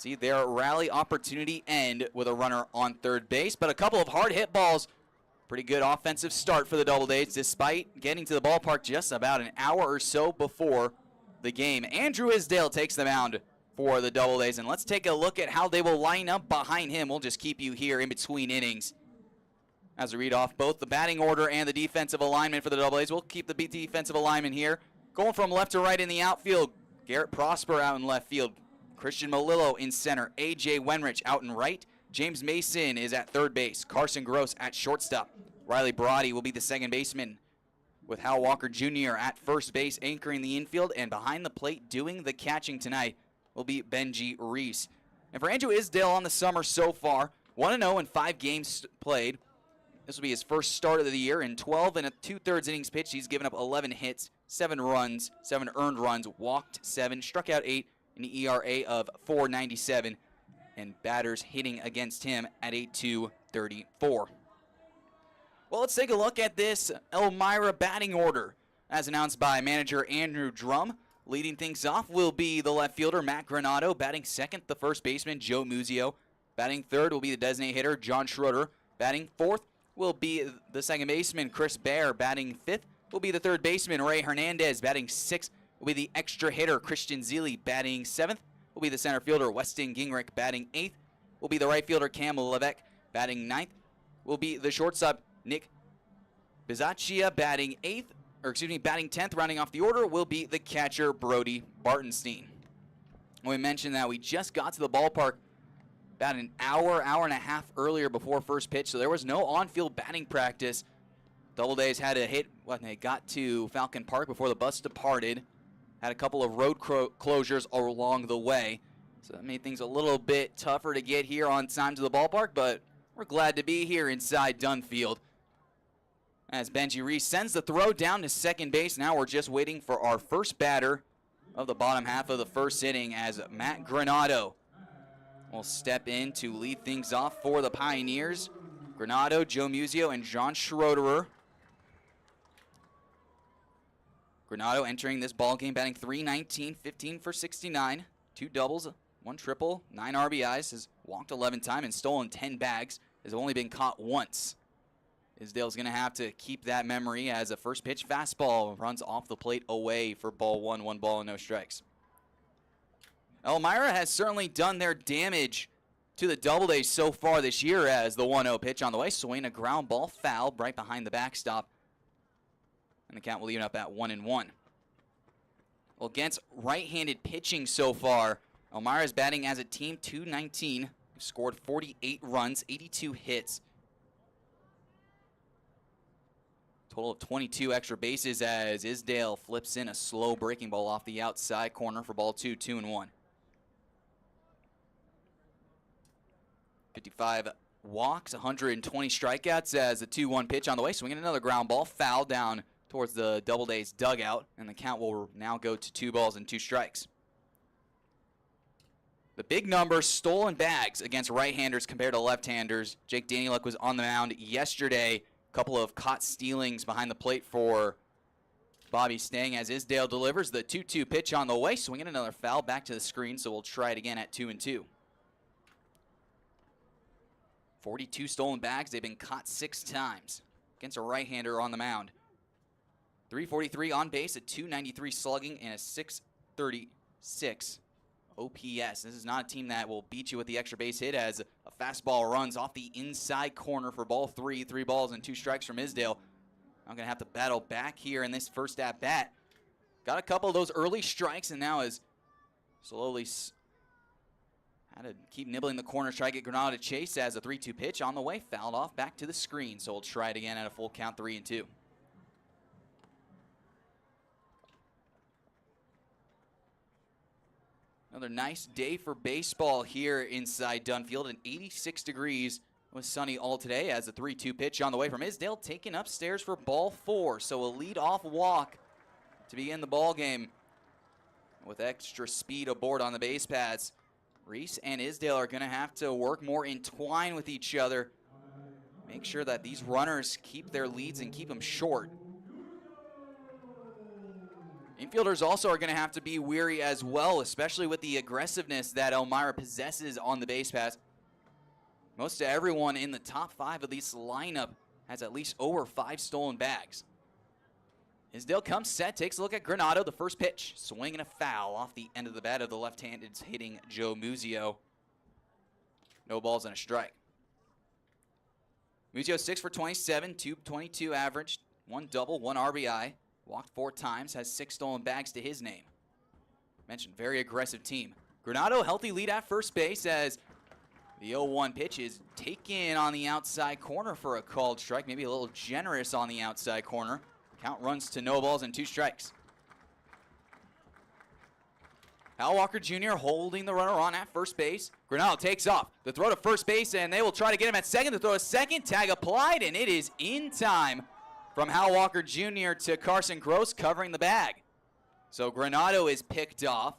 see their rally opportunity end with a runner on third base, but a couple of hard hit balls. Pretty good offensive start for the Doubledays despite getting to the ballpark just about an hour or so before the game. Andrew Isdale takes the mound for the Doubledays, and let's take a look at how they will line up behind him. We'll just keep you here in between innings as we read off both the batting order and the defensive alignment for the Doubledays. We'll keep the defensive alignment here. Going from left to right in the outfield, Garrett Prosper out in left field, Christian Malillo in center, A.J. Wenrich out in right, James Mason is at third base, Carson Gross at shortstop, Riley Brody will be the second baseman, with Hal Walker Jr. at first base anchoring the infield, and behind the plate doing the catching tonight will be Benji Reese. And for Andrew Isdale on the summer so far, 1-0 in 5 games played. This will be his first start of the year. In 12 and 2/3 innings pitched, he's given up 11 hits, 7 runs, 7 earned runs, walked 7, struck out 8, an ERA of 4.97, and batters hitting against him at a 2.34. Well, let's take a look at this Elmira batting order as announced by manager Andrew Drum. Leading things off will be the left fielder Matt Granado. Batting second, the first baseman Joe Muzio. Batting third will be the designated hitter John Schroeder. Batting fourth will be the second baseman Chris Baer. Batting fifth will be the third baseman Ray Hernandez. Batting sixth will be the extra hitter Christian Zeely. Batting seventh will be the center fielder Weston Gingrich. Batting eighth will be the right fielder Cam Levesque. Batting ninth will be the shortstop Nick Bizaccia. Batting 10th, rounding off the order, will be the catcher Brody Bartenstein. We mentioned that we just got to the ballpark about an hour and a half earlier before first pitch, so there was no on-field batting practice. Doubledays had to hit when they got to Falcon Park before the bus departed. Had a couple of road closures along the way, so that made things a little bit tougher to get here on time to the ballpark, but we're glad to be here inside Dunfield. As Benji Reese sends the throw down to second base. Now we're just waiting for our first batter of the bottom half of the first inning as Matt Granado will step in to lead things off for the Pioneers. Granado, Joe Muzio, and John Schroederer. Granado entering this ball game batting .319, 15 for 69, 2 doubles, 1 triple, 9 RBIs, has walked 11 times and stolen 10 bags, has only been caught once. Isdale's going to have to keep that memory as a first pitch fastball runs off the plate away for ball 1, 1 ball and no strikes. Elmira has certainly done their damage to the Doubledays so far this year as the 1-0 pitch on the way. Swing a ground ball foul right behind the backstop. And the count will even up at 1-1. Well, against right-handed pitching so far, Elmira is batting as a team .219. Scored 48 runs, 82 hits. Total of 22 extra bases as Isdale flips in a slow breaking ball off the outside corner for ball 2, 2-1. 55 walks, 120 strikeouts as the 2-1 pitch on the way. Swinging another ground ball, foul down towards the Doubledays dugout, and the count will now go to 2 balls and 2 strikes. The big number, stolen bags against right-handers compared to left-handers. Jake Danieluk was on the mound yesterday. Couple of caught stealings behind the plate for Bobby Stang as Isdale delivers the 2-2 pitch on the way. Swinging another foul back to the screen, so we'll try it again at 2-2. 42 stolen bags. They've been caught 6 times against a right-hander on the mound. 343 on base, a 293 slugging, and a 636 OPS. This is not a team that will beat you with the extra base hit as a fastball runs off the inside corner for ball 3. 3 balls and 2 strikes from Isdale. I'm going to have to battle back here in this first at-bat. Got a couple of those early strikes and now is slowly had to keep nibbling the corner, try to get Granado to chase as a 3-2 pitch on the way. Fouled off back to the screen, so we'll try it again at a full count 3-2. Another nice day for baseball here inside Dunfield, and 86 degrees. It was sunny all today as a 3-2 pitch on the way from Isdale, taken upstairs for ball 4. So a lead-off walk to begin the ball game with extra speed aboard on the base paths. Reese and Isdale are going to have to work more entwined with each other. Make sure that these runners keep their leads and keep them short. Infielders also are going to have to be weary as well, especially with the aggressiveness that Elmira possesses on the base pass. Most of everyone in the top 5 of this lineup has at least over 5 stolen bags. Isdale comes set, takes a look at Granado, the first pitch. Swing and a foul off the end of the bat of the left-handed hitting Joe Muzio. No balls and a strike. Muzio 6 for 27, 222 average, 1 double, 1 RBI. Walked 4 times, has 6 stolen bags to his name. Mentioned, very aggressive team. Granado, healthy lead at first base as the 0-1 pitch is taken on the outside corner for a called strike. Maybe a little generous on the outside corner. Count runs to no balls and 2 strikes. Hal Walker Jr. holding the runner on at first base. Granado takes off. The throw to first base, and they will try to get him at second. The throw to second, tag applied, and it is in time from Hal Walker Jr. to Carson Gross covering the bag. So Granado is picked off.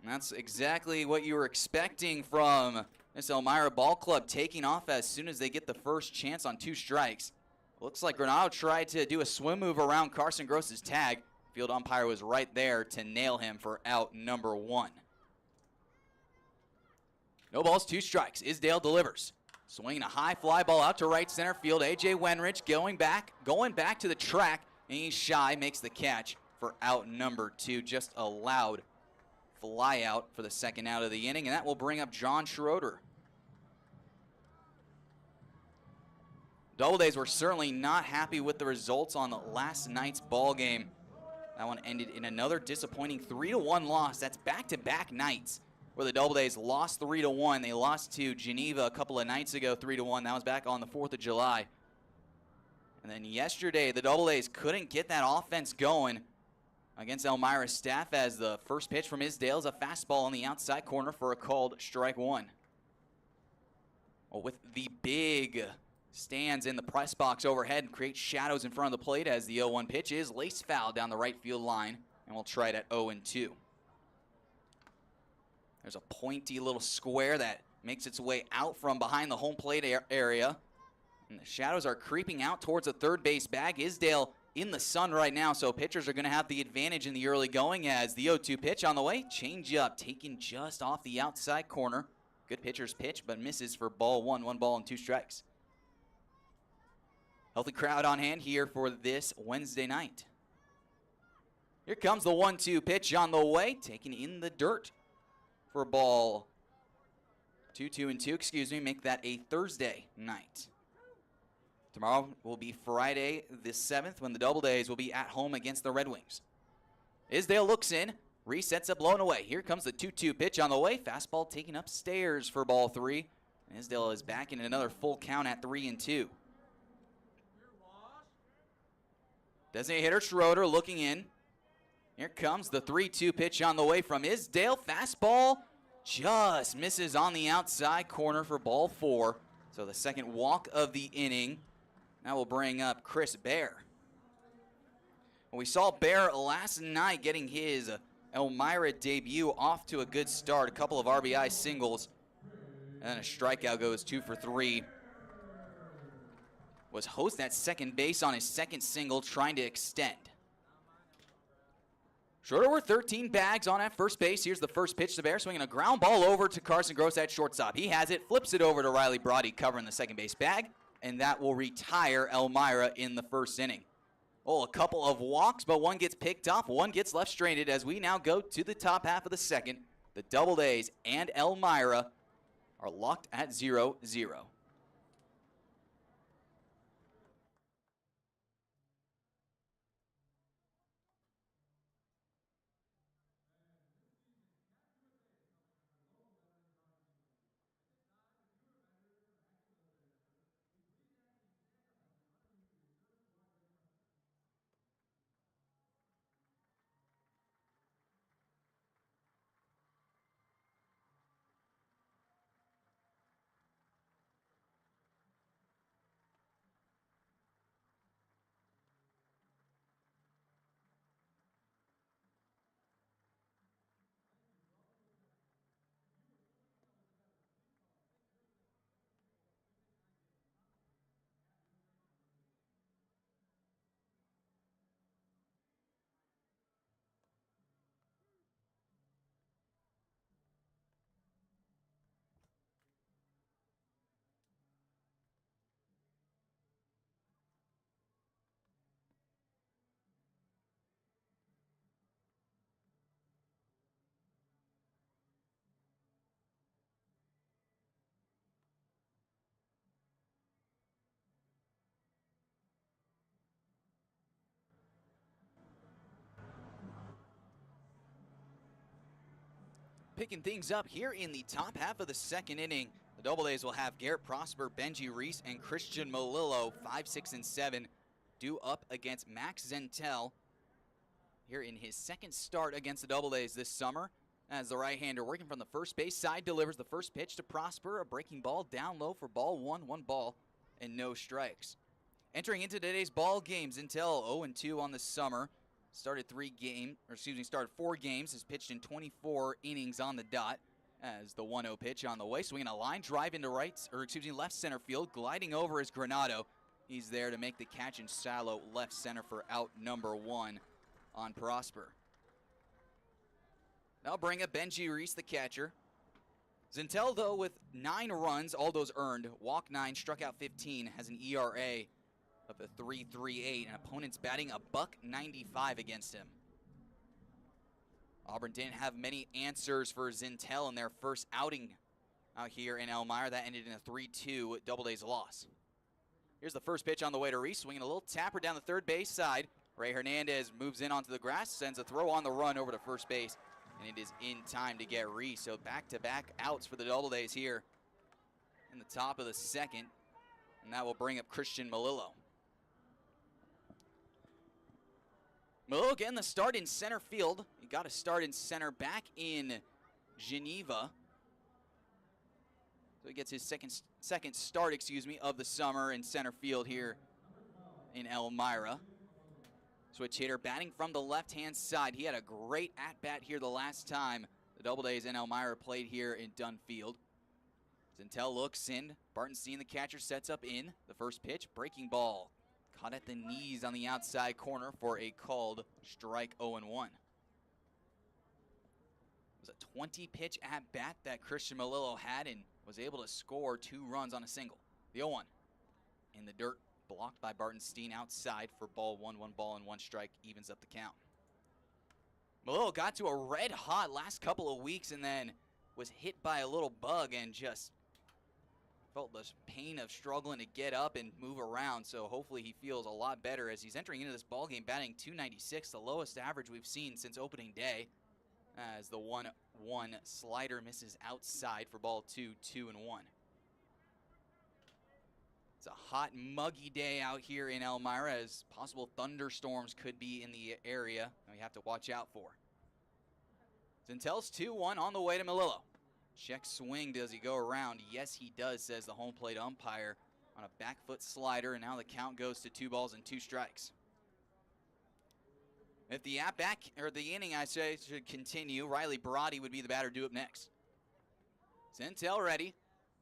And that's exactly what you were expecting from this Elmira ball club, taking off as soon as they get the first chance on 2 strikes. Looks like Granado tried to do a swim move around Carson Gross's tag. Field umpire was right there to nail him for out number 1. No balls, 2 strikes. Isdale delivers. Swinging a high fly ball out to right center field. A.J. Wenrich going back to the track, and he's shy, makes the catch for out number 2. Just a loud fly out for the second out of the inning, and that will bring up John Schroeder. Doubledays were certainly not happy with the results on last night's ball game. That one ended in another disappointing 3-1 loss. That's back-to-back nights where the Doubledays lost 3-1. They lost to Geneva a couple of nights ago, 3-1. That was back on the 4th of July. And then yesterday, the Doubledays couldn't get that offense going against Elmira's staff as the first pitch from Isdale is a fastball on the outside corner for a called strike 1. Well, with the big stands in the press box overhead and create shadows in front of the plate as the 0-1 pitch is laced foul down the right field line, and we'll try it at 0-2. There's a pointy little square that makes its way out from behind the home plate area, and the shadows are creeping out towards the third base bag. Isdale in the sun right now, so pitchers are going to have the advantage in the early going as the 0-2 pitch on the way. Change up, taken just off the outside corner. Good pitcher's pitch, but misses for ball 1, 1 ball and 2 strikes. Healthy crowd on hand here for this Wednesday night. Here comes the 1-2 pitch on the way, taken in the dirt for ball 2-2, make that a Thursday night. Tomorrow will be Friday the 7th when the Doubledays will be at home against the Red Wings. Isdale looks in, resets up low and away. Here comes the 2-2 pitch on the way. Fastball taken upstairs for ball 3. Isdale is back in another full count at 3-2. Designated hitter Schroeder looking in. Here comes the 3-2 pitch on the way from Isdale. Fastball just misses on the outside corner for ball 4. So the second walk of the inning. That will bring up Chris Bear. Well, we saw Bear last night getting his Elmira debut off to a good start. A couple of RBI singles. And then a strikeout, goes 2 for 3. Was host at second base on his second single, trying to extend. Schroeder with 13 bags on at first base. Here's the first pitch to Bear, swinging a ground ball over to Carson Gross at shortstop. He has it, flips it over to Riley Brody, covering the second base bag, and that will retire Elmira in the first inning. Oh, a couple of walks, but one gets picked off, one gets left stranded as we now go to the top half of the second. The Doubledays and Elmira are locked at 0-0. Picking things up here in the top half of the second inning. The Doubledays will have Garrett Prosper, Benji Reese, and Christian Malillo, 5, 6, and 7, due up against Max Zentel here in his second start against the Doubledays this summer. As the right-hander working from the first base side delivers the first pitch to Prosper, a breaking ball down low for ball one, 1 ball and no strikes. Entering into today's ball game, Zentel 0-2 on the summer. Started 4 games, has pitched in 24 innings on the dot. As the 1-0 pitch on the way, swinging a line drive into left center field, gliding over is Granado. He's there to make the catch in shallow left center for out number 1 on Prosper. That'll bring up Benji Reese, the catcher. Zentel, though, with 9 runs, all those earned, walked 9, struck out 15, has an ERA of a 3.38, and opponents batting a .195 against him. Auburn didn't have many answers for Zentel in their first outing out here in Elmira. That ended in a 3-2 Doubledays loss. Here's the first pitch on the way to Reese, swinging a little tapper down the third base side. Ray Hernandez moves in onto the grass, sends a throw on the run over to first base, and it is in time to get Reese. So back-to-back outs for the Doubledays here in the top of the second, and that will bring up Christian Malillo. Malillo getting the start in center field. He got a start in center back in Geneva. So he gets his second start, of the summer in center field here in Elmira. Switch hitter batting from the left-hand side. He had a great at-bat here the last time the Doubledays and Elmira played here in Dunn Field. Zentel looks in. Bartonstein, the catcher, sets up in. The first pitch, breaking ball. Caught at the knees on the outside corner for a called strike 0-1. It was a 20-pitch at-bat that Christian Malillo had and was able to score 2 runs on a single. The 0-1 in the dirt, blocked by Bartonstein outside for ball 1, 1 ball and 1 strike, evens up the count. Malillo got to a red-hot last couple of weeks and then was hit by a little bug and just felt the pain of struggling to get up and move around, so hopefully he feels a lot better as he's entering into this ball game batting .296, the lowest average we've seen since opening day, as the 1-1 slider misses outside for ball 2, 2-1. It's a hot, muggy day out here in Elmira as possible thunderstorms could be in the area we have to watch out for. Zentel's 2-1 on the way to Malillo. Check swing, does he go around? Yes, he does, says the home plate umpire on a back foot slider, and now the count goes to 2 balls and 2 strikes. If the inning, I say, should continue, Riley Barati would be the batter due up next. Zentel ready,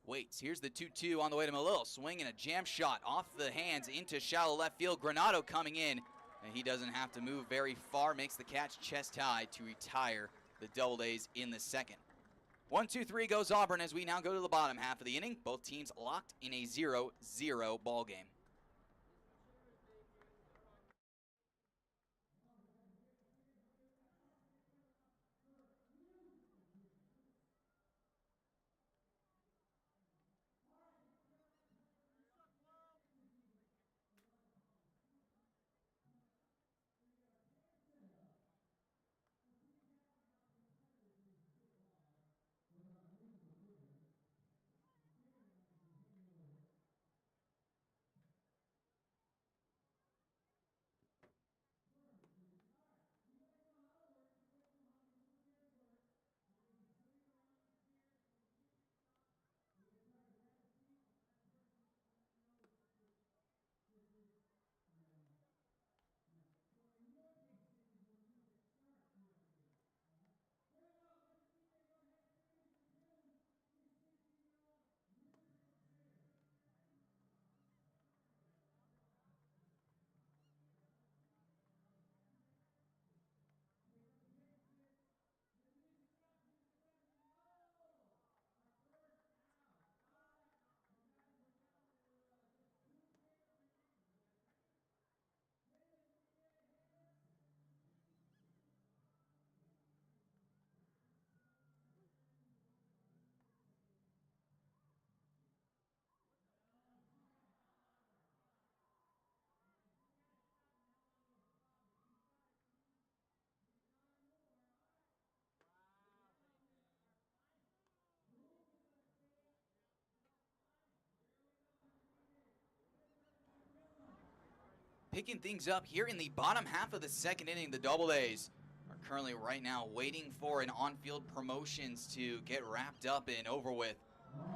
waits. Here's the 2-2 on the way to Malillo. Swinging a jam shot off the hands into shallow left field. Granado coming in, and he doesn't have to move very far. Makes the catch chest high to retire the Doubledays in the second. 1-2-3 goes Auburn as we now go to the bottom half of the inning. Both teams locked in a 0-0 ball game. picking things up here in the bottom half of the second inning. The Doubledays are currently right now waiting for an on-field promotions to get wrapped up and over with.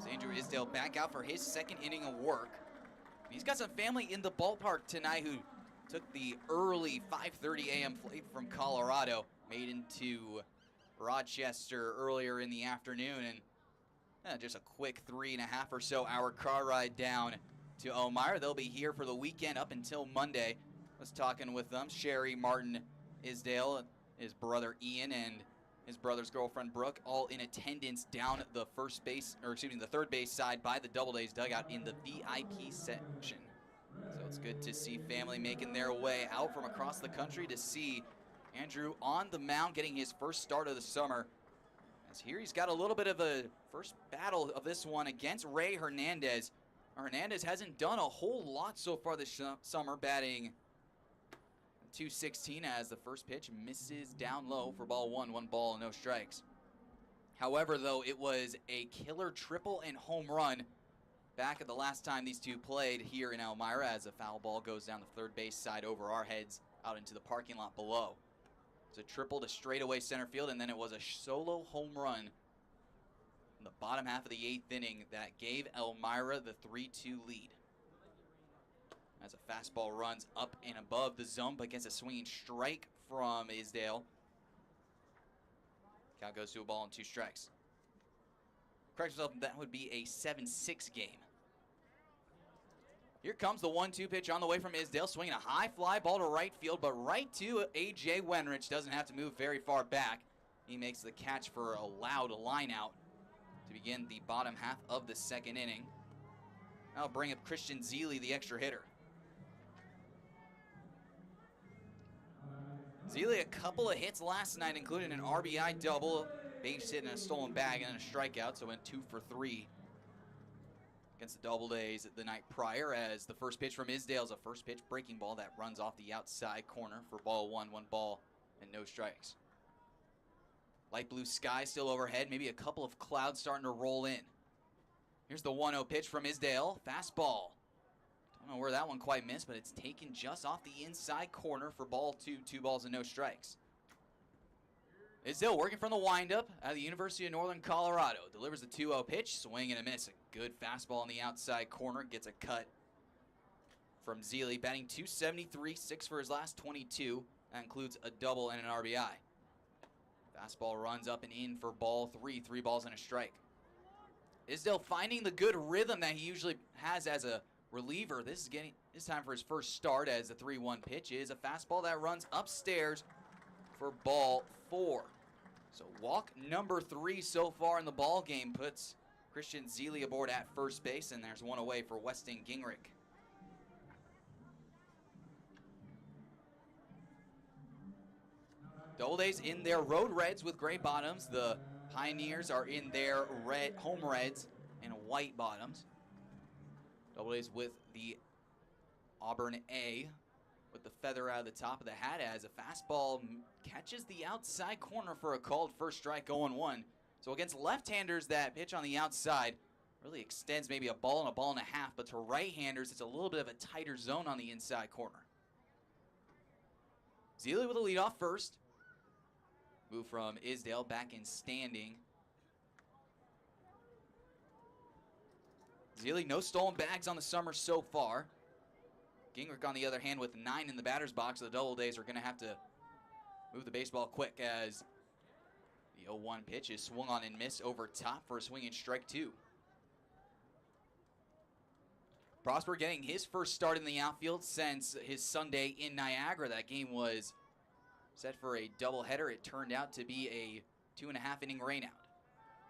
So Andrew Isdale back out for his second inning of work. He's got some family in the ballpark tonight who took the early 5:30 a.m. flight from Colorado, made into Rochester earlier in the afternoon, and just a quick 3.5 or so hour car ride down to Elmira. They'll be here for the weekend up until Monday. I was talking with them, Sherry, Martin, Isdale, his brother Ian, and his brother's girlfriend Brooke, all in attendance down at the the third base side by the Doubledays dugout in the VIP section. So it's good to see family making their way out from across the country to see Andrew on the mound, getting his first start of the summer. As here he's got a little bit of a first battle of this one against Ray Hernandez. Hernandez hasn't done a whole lot so far this summer, batting .216 as the first pitch misses down low for ball one, 1 ball, no strikes. However, though, it was a killer triple and home run back at the last time these two played here in Elmira, as a foul ball goes down the third base side over our heads out into the parking lot below. It's a triple to straightaway center field, and then it was a solo home run in the bottom half of the 8th inning that gave Elmira the 3-2 lead. As a fastball runs up and above the zone, but gets a swinging strike from Isdale. Count goes to a ball and 2 strikes. Correct yourself, that would be a 7-6 game. Here comes the 1-2 pitch on the way from Isdale, swinging a high fly ball to right field, but right to A.J. Wenrich. Doesn't have to move very far back. He makes the catch for a loud line out to begin the bottom half of the second inning. I'll bring up Christian Zeile, the extra hitter. Zeile, a couple of hits last night, including an RBI double, base hit and a stolen bag, and a strikeout, so went 2 for 3 against the Doubledays the night prior, as the first pitch from Isdale is a first pitch breaking ball that runs off the outside corner for ball 1, 1 ball, and no strikes. Light blue sky still overhead, maybe a couple of clouds starting to roll in. Here's the 1-0 pitch from Isdale, fastball. Don't know where that one quite missed, but it's taken just off the inside corner for ball 2, 2 balls and no strikes. Isdale working from the windup at the University of Northern Colorado. Delivers the 2-0 pitch, swing and a miss. A good fastball on the outside corner, gets a cut from Zeile, batting .273, 6 for his last 22. That includes a double and an RBI. Fastball runs up and in for ball 3, 3 balls and a strike. Isdale finding the good rhythm that he usually has as a reliever. This is time for his first start, as the 3-1 pitch is a fastball that runs upstairs for ball 4. So walk number 3 so far in the ball game puts Christian Zeile aboard at first base, and there's one away for Weston Gingrich. Doubledays in their road reds with gray bottoms. The Pioneers are in their home reds and white bottoms. Doubledays with the Auburn A with the feather out of the top of the hat, as a fastball catches the outside corner for a called first strike, 0-1. So against left-handers, that pitch on the outside really extends maybe a ball and a half, but to right-handers, it's a little bit of a tighter zone on the inside corner. Zeile with a leadoff first. Move from Isdale back in standing. Zeile, no stolen bags on the summer so far. Gingrich, on the other hand, with 9 in the batter's box. The Doubledays are going to have to move the baseball quick, as the 0-1 pitch is swung on and missed over top for a swinging strike 2. Prosper getting his first start in the outfield since his Sunday in Niagara. That game was set for a doubleheader. It turned out to be a 2.5 inning rainout.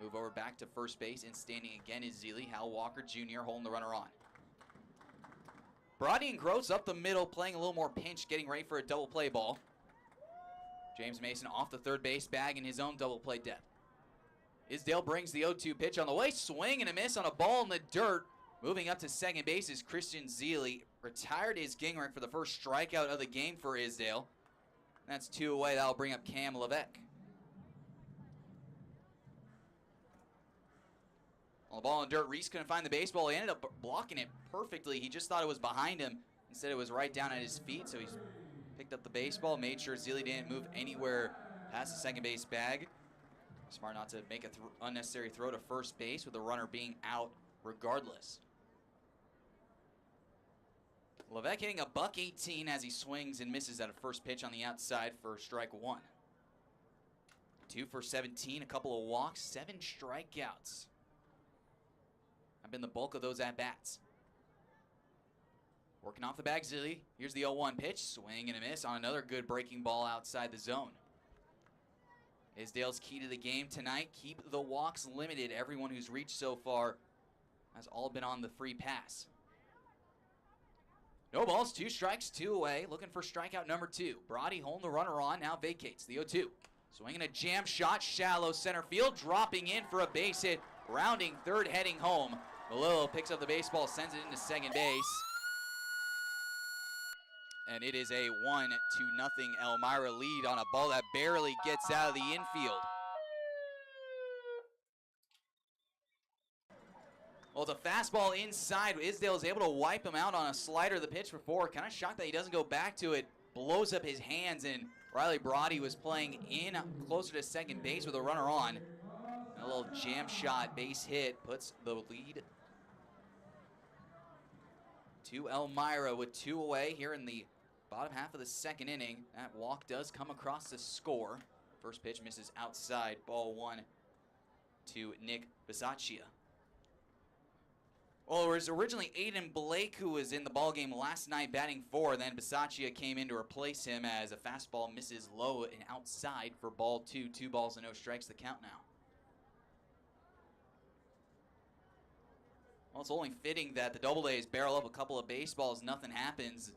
Move over back to first base, and standing again is Zeile. Hal Walker Jr. holding the runner on. Brody and Gross up the middle, playing a little more pinch, getting ready for a double play ball. James Mason off the third base bag in his own double play depth. Isdale brings the 0-2 pitch on the way, swing and a miss on a ball in the dirt. Moving up to second base is Christian Zeile. Retired is Gingrich for the first strikeout of the game for Isdale. That's 2 away. That'll bring up Cam Levesque. On the ball in dirt, Reese couldn't find the baseball. He ended up blocking it perfectly. He just thought it was behind him. Instead, it was right down at his feet, so he picked up the baseball, made sure Zealy didn't move anywhere past the second base bag. Smart not to make an unnecessary throw to first base with the runner being out regardless. Levesque hitting a $118 as he swings and misses at a first pitch on the outside for strike one. 2 for 17, a couple of walks, 7 strikeouts. Have been the bulk of those at-bats. Working off the bag, Zilly. Here's the 0-1 pitch, swing and a miss on another good breaking ball outside the zone. Isdale's key to the game tonight, keep the walks limited. Everyone who's reached so far has all been on the free pass. No balls, 2 strikes, 2 away. Looking for strikeout number 2. Brody holding the runner on, now vacates the 0-2. Swinging a jam shot, shallow center field, dropping in for a base hit, rounding third, heading home. Melillo picks up the baseball, sends it into second base. And it is a 1-0 Elmira lead on a ball that barely gets out of the infield. Well, it's a fastball inside. Isdale is able to wipe him out on a slider the pitch before. Kind of shocked that he doesn't go back to it. Blows up his hands, and Riley Brody was playing in closer to second base with a runner on. And a little jam shot base hit puts the lead to Elmira with 2 away here in the bottom half of the second inning. That walk does come across the score. First pitch misses outside, ball 1 to Nick Bisaccia. Well, it was originally Aiden Blake who was in the ballgame last night batting 4. Then Bisaccia came in to replace him as a fastball misses low and outside for ball 2. 2 balls and no strikes the count now. Well, it's only fitting that the Doubledays barrel up a couple of baseballs. Nothing happens.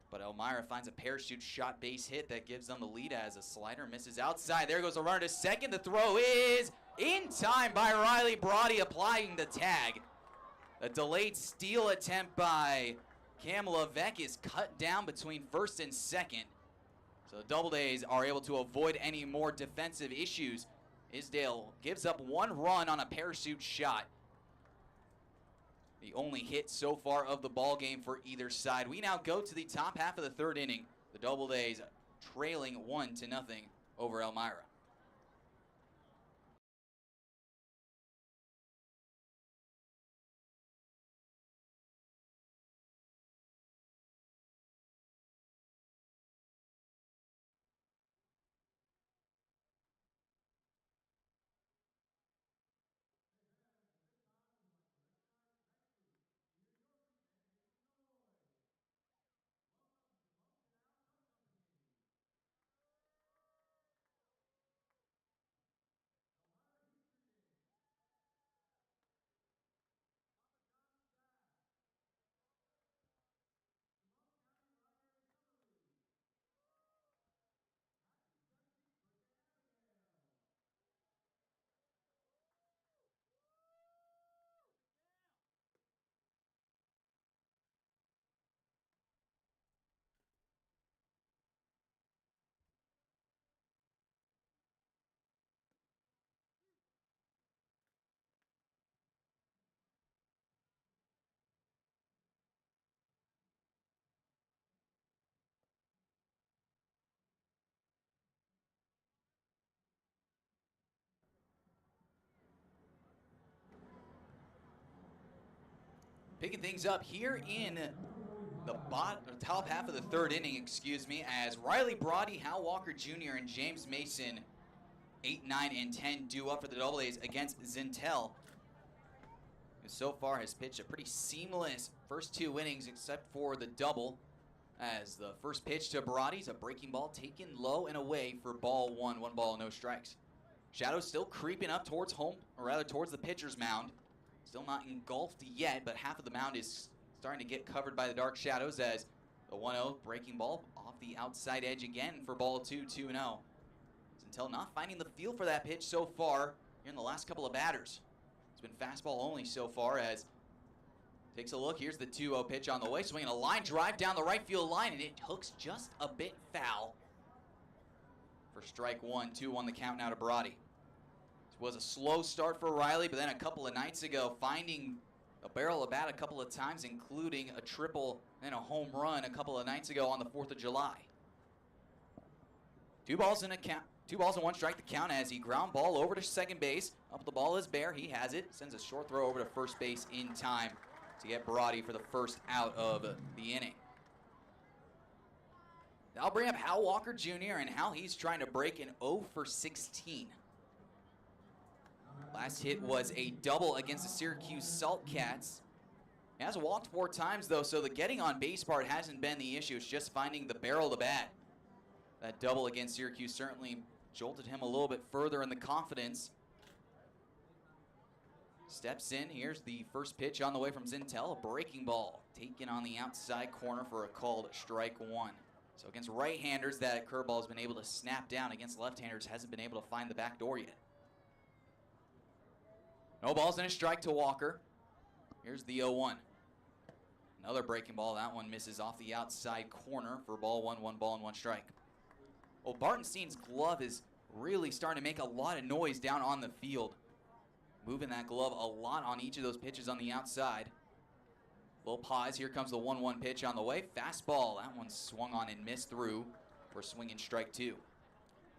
But Elmira finds a parachute shot base hit that gives them the lead as a slider misses outside. There goes a runner to second. The throw is in time by Riley Brody, applying the tag. A delayed steal attempt by Cam Levesque is cut down between first and second. So the Doubledays are able to avoid any more defensive issues. Isdale gives up 1 run on a parachute shot. The only hit so far of the ball game for either side. We now go to the top half of the third inning. The Doubledays trailing 1-0 over Elmira. Picking things up here in the top half of the third inning, as Riley Brody, Hal Walker Jr., and James Mason, 8, 9, and 10, due up for the Doubledays against Zintel, who so far has pitched a pretty seamless first 2 innings except for the double, as the first pitch to Brody's a breaking ball taken low and away for ball 1. 1 ball, no strikes. Shadows still creeping up towards home, or rather towards the pitcher's mound. Still not engulfed yet, but half of the mound is starting to get covered by the dark shadows as the 1-0 breaking ball off the outside edge again for ball 2, 2-0. Zintel not finding the feel for that pitch so far here in the last couple of batters. It's been fastball only so far as takes a look. Here's the 2-0 pitch on the way, swinging a line drive down the right field line, and it hooks just a bit foul for strike 1. 2-1 the count now to Brody. Was a slow start for Riley, but then a couple of nights ago finding A barrel of bat a couple of times, including a triple and a home run a couple of nights ago on the 4th of July. 2 balls and 1 strike to count as he ground ball over to second base. Up the ball is Bear. He has it. Sends a short throw over to first base in time to get Barati for the first out of the inning. I'll bring up Hal Walker Jr. and how he's trying to break an 0 for 16. Last hit was a double against the Syracuse Saltcats. He has walked 4 times though, so the getting on base part hasn't been the issue. It's just finding the barrel of the bat. That double against Syracuse certainly jolted him a little bit further in the confidence. Steps in. Here's the first pitch on the way from Zintel. A breaking ball taken on the outside corner for a called strike 1. So against right-handers, that curveball has been able to snap down. Against left-handers, hasn't been able to find the back door yet. No balls and a strike to Walker. Here's the 0-1. Another breaking ball. That one misses off the outside corner for ball 1, 1 ball and 1 strike. Well, Bartenstein's glove is really starting to make a lot of noise down on the field. Moving that glove a lot on each of those pitches on the outside. Little pause. Here comes the 1-1 pitch on the way. Fastball. That one swung on and missed through for swinging strike 2.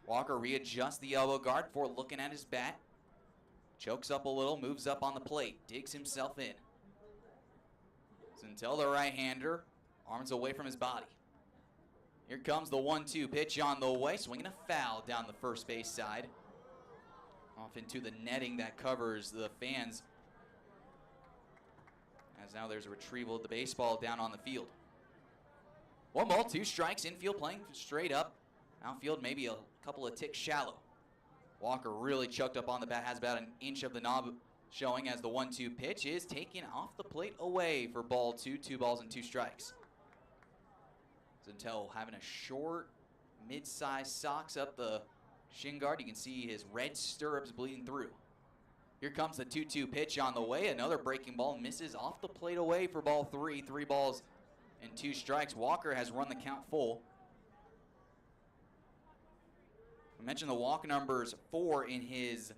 Walker readjusts the elbow guard before looking at his bat. Chokes up a little, moves up on the plate, digs himself in. Zintel, the right-hander, arms away from his body. Here comes the 1-2 pitch on the way, swinging a foul down the first base side. Off into the netting that covers the fans. As now there's a retrieval of the baseball down on the field. 1 ball, 2 strikes, infield playing straight up. Outfield maybe a couple of ticks shallow. Walker really choked up on the bat, has about an inch of the knob showing as the 1-2 pitch is taken off the plate away for ball 2, 2 balls and 2 strikes. Zintel having a short, mid-sized socks up the shin guard. You can see his red stirrups bleeding through. Here comes the 2-2 pitch on the way. Another breaking ball misses off the plate away for ball 3, 3 balls and 2 strikes. Walker has run the count full. I mentioned the walk numbers 4 in his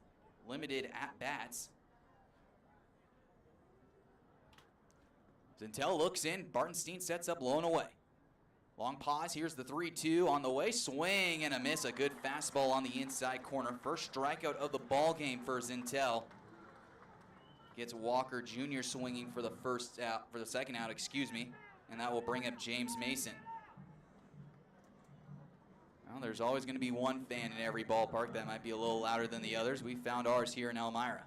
limited at-bats. Zintel looks in. Bartenstein sets up low and away. Long pause. Here's the 3-2 on the way. Swing and a miss. A good fastball on the inside corner. First strikeout of the ball game for Zintel. Gets Walker Jr. swinging for the second out, and that will bring up James Mason. Well, there's always going to be one fan in every ballpark that might be a little louder than the others. We found ours here in Elmira.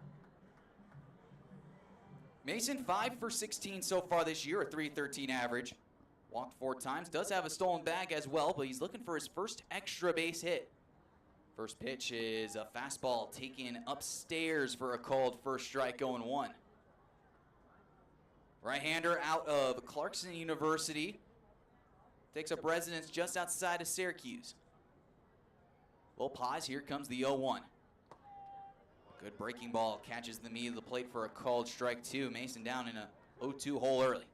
Mason 5 for 16 so far this year, a .313 average. Walked 4 times, does have a stolen bag as well, but he's looking for his first extra base hit. First pitch is a fastball taken upstairs for a called first strike, going 1. Right-hander out of Clarkson University. Takes up residence just outside of Syracuse. Little pause, here comes the 0-1. Good breaking ball, catches the meat of the plate for a called strike 2. Mason down in a 0-2 hole early.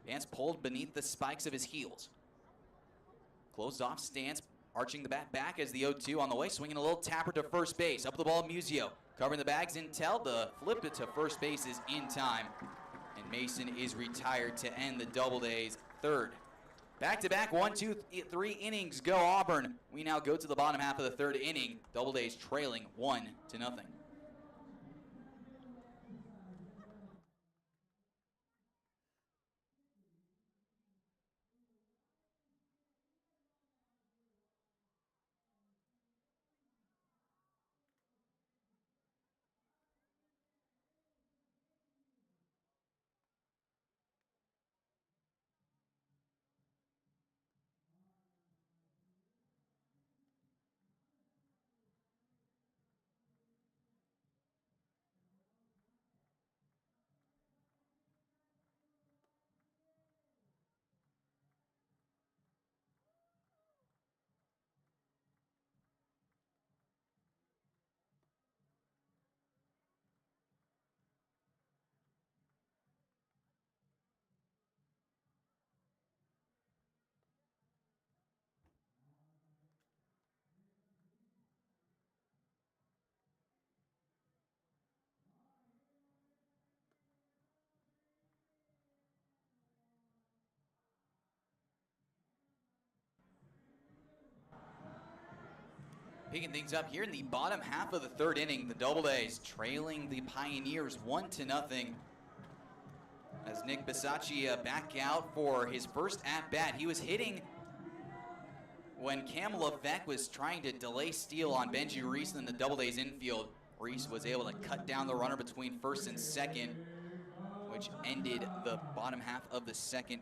Vance pulled beneath the spikes of his heels. Closed off stance, arching the bat back as the 0-2 on the way, swinging a little tapper to first base. Up the ball, Musio. Covering the bags, Zintel. The flip it to first base is in time. And Mason is retired to end the Doubledays third. Back-to-back 1, 2, 3 innings go Auburn. We now go to the bottom half of the third inning. Doubledays trailing 1-0. Picking things up here in the bottom half of the third inning, the Doubledays trailing the Pioneers 1-0. As Nick Bisaccia back out for his first at-bat, he was hitting when Cam Levesque was trying to delay steal on Benji Reese in the Doubledays infield. Reese was able to cut down the runner between first and second, which ended the bottom half of the second.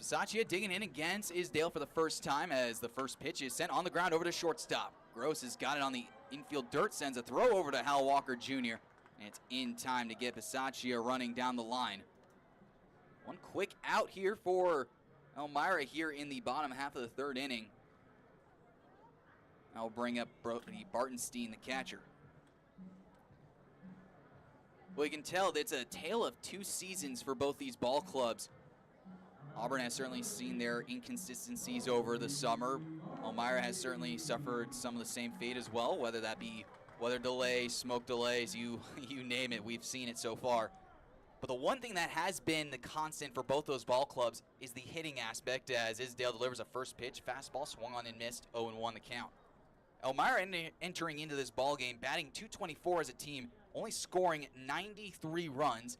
Bisaccia digging in against Isdale for the first time as the first pitch is sent on the ground over to shortstop. Gross has got it on the infield dirt, sends a throw over to Hal Walker Jr., and it's in time to get Bisaccia running down the line. One quick out here for Elmira here in the bottom half of the third inning. I'll bring up Brody Bartenstein, the catcher. Well, you can tell that it's a tale of two seasons for both these ball clubs. Auburn has certainly seen their inconsistencies over the summer. Elmira has certainly suffered some of the same fate as well, whether that be weather delays, smoke delays, you name it, we've seen it so far. But the one thing that has been the constant for both those ball clubs is the hitting aspect, as Isdale delivers a first pitch, fastball swung on and missed, 0-1 the count. Elmira entering into this ball game, batting .224 as a team, only scoring 93 runs.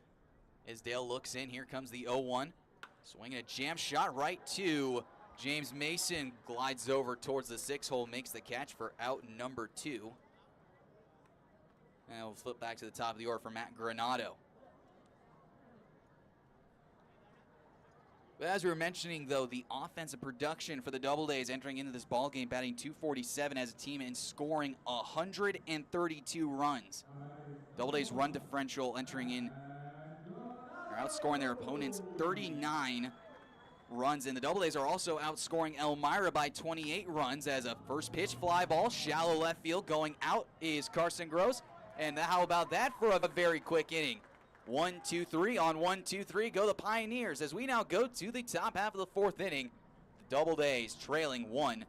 Isdale looks in, here comes the 0-1. Swinging a jam shot right to James Mason, glides over towards the 6-hole, makes the catch for out number 2. And we'll flip back to the top of the order for Matt Granado. But as we were mentioning, though, the offensive production for the Doubledays entering into this ball game, batting .247 as a team and scoring 132 runs. Doubledays run differential entering in, are outscoring their opponents 39 runs, and the Doubledays are also outscoring Elmira by 28 runs as a first pitch fly ball, shallow left field. Going out is Carson Gross, and how about that for a very quick inning? 1-2-3 on 1-2-3 go the Pioneers as we now go to the top half of the fourth inning. The Doubledays trailing 1-0.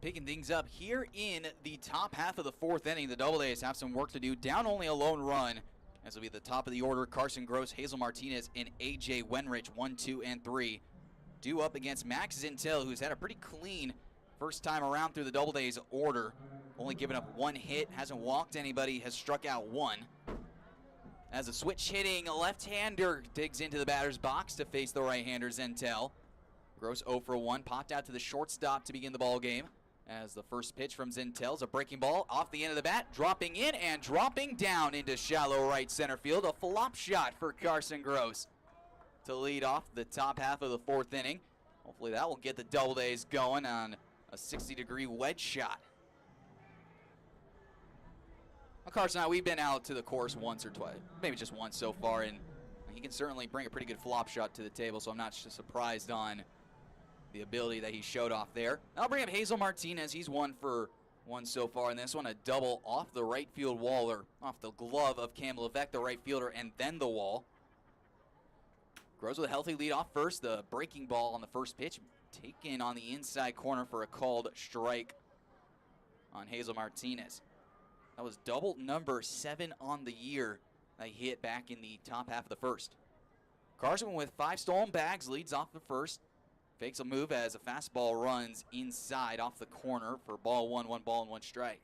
Picking things up here in the top half of the fourth inning. The Doubledays have some work to do. Down only a lone run. As will be at the top of the order, Carson Gross, Hazel Martinez, and A.J. Wenrich, 1, 2, and 3. Due up against Max Zintel, who's had a pretty clean first time around through the Doubledays order. Only given up 1 hit, hasn't walked anybody, has struck out 1. As a switch hitting left-hander digs into the batter's box to face the right-hander Zintel. Gross 0 for 1, popped out to the shortstop to begin the ball game. As the first pitch from Zintel's a breaking ball off the end of the bat, dropping in and dropping down into shallow right center field. A flop shot for Carson Gross to lead off the top half of the fourth inning. Hopefully that will get the Doubledays going on a 60-degree wedge shot. Well, Carson, we've been out to the course once or twice, maybe just once so far, and He can certainly bring a pretty good flop shot to the table, so I'm not surprised on the ability that he showed off there. I'll bring up Hazel Martinez. He's 1 for 1 so far in this one. A double off the right field wall, or off the glove of Cam Levesque, the right fielder, and then the wall. Grows with a healthy lead off first. The breaking ball on the first pitch taken on the inside corner for a called strike on Hazel Martinez. That was double number 7 on the year that he hit back in the top half of the first. Carson with 5 stolen bags leads off the first. Fakes a move as a fastball runs inside off the corner for ball 1, 1 ball and 1 strike.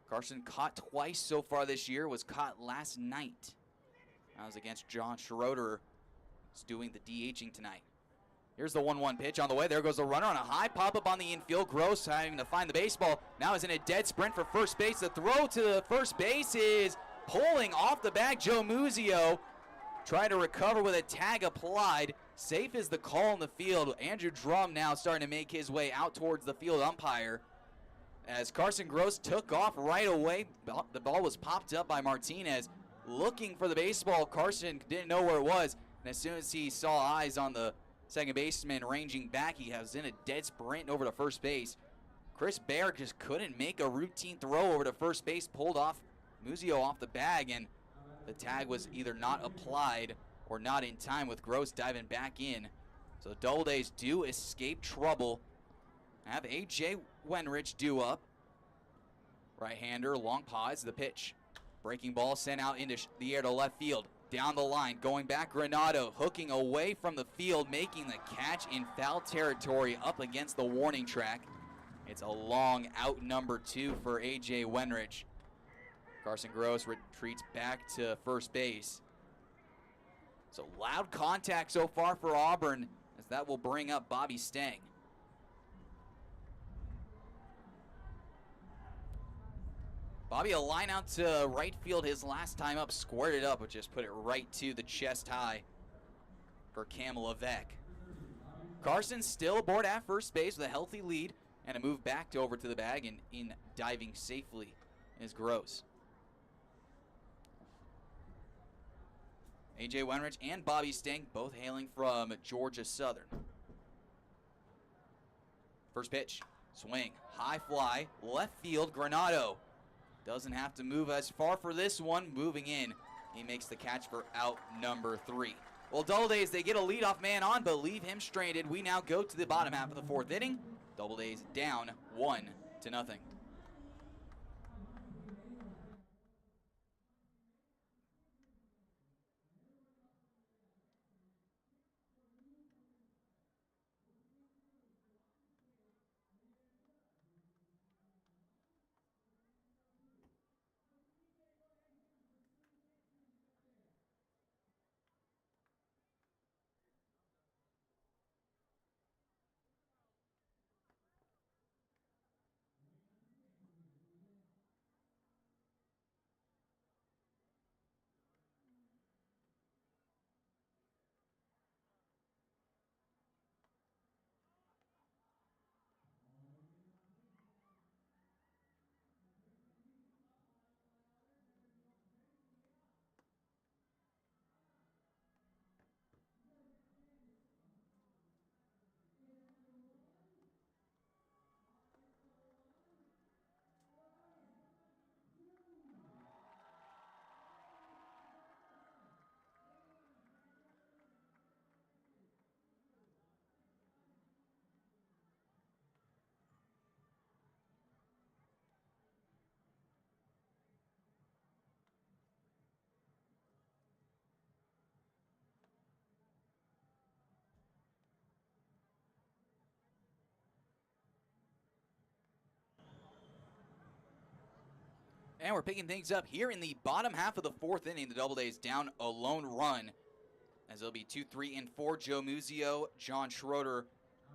Carson caught twice so far this year, was caught last night. That was against John Schroeder, who's doing the DHing tonight. Here's the 1-1 pitch on the way. There goes the runner on a high pop-up on the infield. Gross having to find the baseball. Now is in a dead sprint for first base. The throw to the first base is pulling off the bag. Joe Muzio trying to recover with a tag applied. Safe is the call in the field. Andrew Drum now starting to make his way out towards the field umpire. As Carson Gross took off right away, the ball was popped up by Martinez. Looking for the baseball, Carson didn't know where it was. And as soon as he saw eyes on the second baseman ranging back, he was in a dead sprint over to first base. Chris Baer just couldn't make a routine throw over to first base, pulled off Muzio off the bag, and the tag was either not applied or not in time, with Gross diving back in. So the Doubledays do escape trouble. Have A.J. Wenrich due up. Right-hander, long pause, the pitch. Breaking ball sent out into the air to left field. Down the line, going back, Granado hooking away from the field, making the catch in foul territory up against the warning track. It's a long out number 2 for A.J. Wenrich. Carson Gross retreats back to first base. So loud contact so far for Auburn, as that will bring up Bobby Stang. Bobby, a line out to right field his last time up, squared it up, but just put it right to the chest high for Cam Levesque. Carson still aboard at first base with a healthy lead and a move back over to the bag, and in diving safely is Gross. A.J. Wenrich and Bobby Stang both hailing from Georgia Southern. First pitch, swing, high fly, left field, Granado. Doesn't have to move as far for this one. Moving in, he makes the catch for out number 3. Well, Doubledays, they get a leadoff man on, but leave him stranded. We now go to the bottom half of the 4th inning. Doubledays down 1-0. And we're picking things up here in the bottom half of the 4th inning. The Doubledays down a lone run, as it'll be 2, 3, and 4. Joe Muzio, John Schroeder,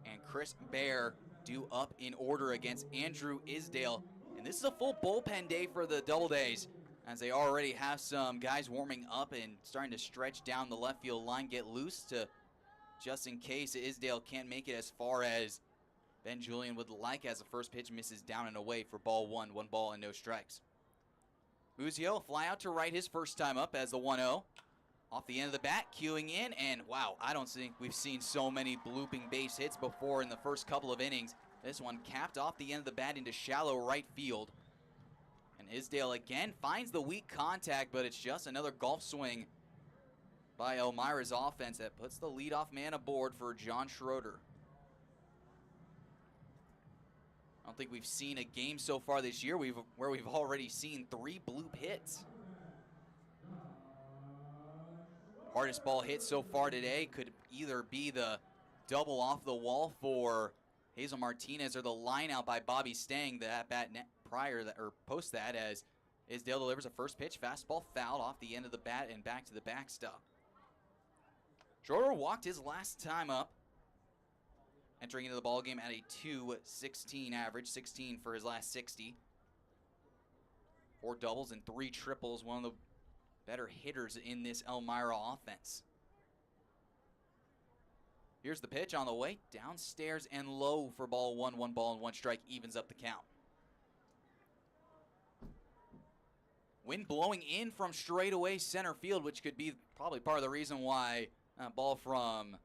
and Chris Baer due up in order against Andrew Isdale. And this is a full bullpen day for the Doubledays, as they already have some guys warming up and starting to stretch down the left field line, get loose to just in case Isdale can't make it as far as Ben Julian would like, as the first pitch misses down and away for ball 1, 1 ball and no strikes. Muzio fly out to right his first time up as the 1-0. Off the end of the bat, queuing in, and wow, I don't think we've seen so many blooping base hits before in the first couple of innings. This one capped off the end of the bat into shallow right field. And Isdale again finds the weak contact, but it's just another golf swing by Elmira's offense that puts the leadoff man aboard for John Schroeder. I don't think we've seen a game so far this year where we've already seen 3 bloop hits. Hardest ball hit so far today could either be the double off the wall for Hazel Martinez or the line out by Bobby Stang, the at-bat prior that, or post that, as Isdale delivers a first pitch fastball fouled off the end of the bat and back to the backstop. Schroeder walked his last time up, entering into the ballgame at a .216 average, 16 for his last 60. 4 doubles and 3 triples, one of the better hitters in this Elmira offense. Here's the pitch on the way, downstairs and low for ball 1, 1 ball and 1 strike, evens up the count. Wind blowing in from straightaway center field, which could be probably part of the reason why ball from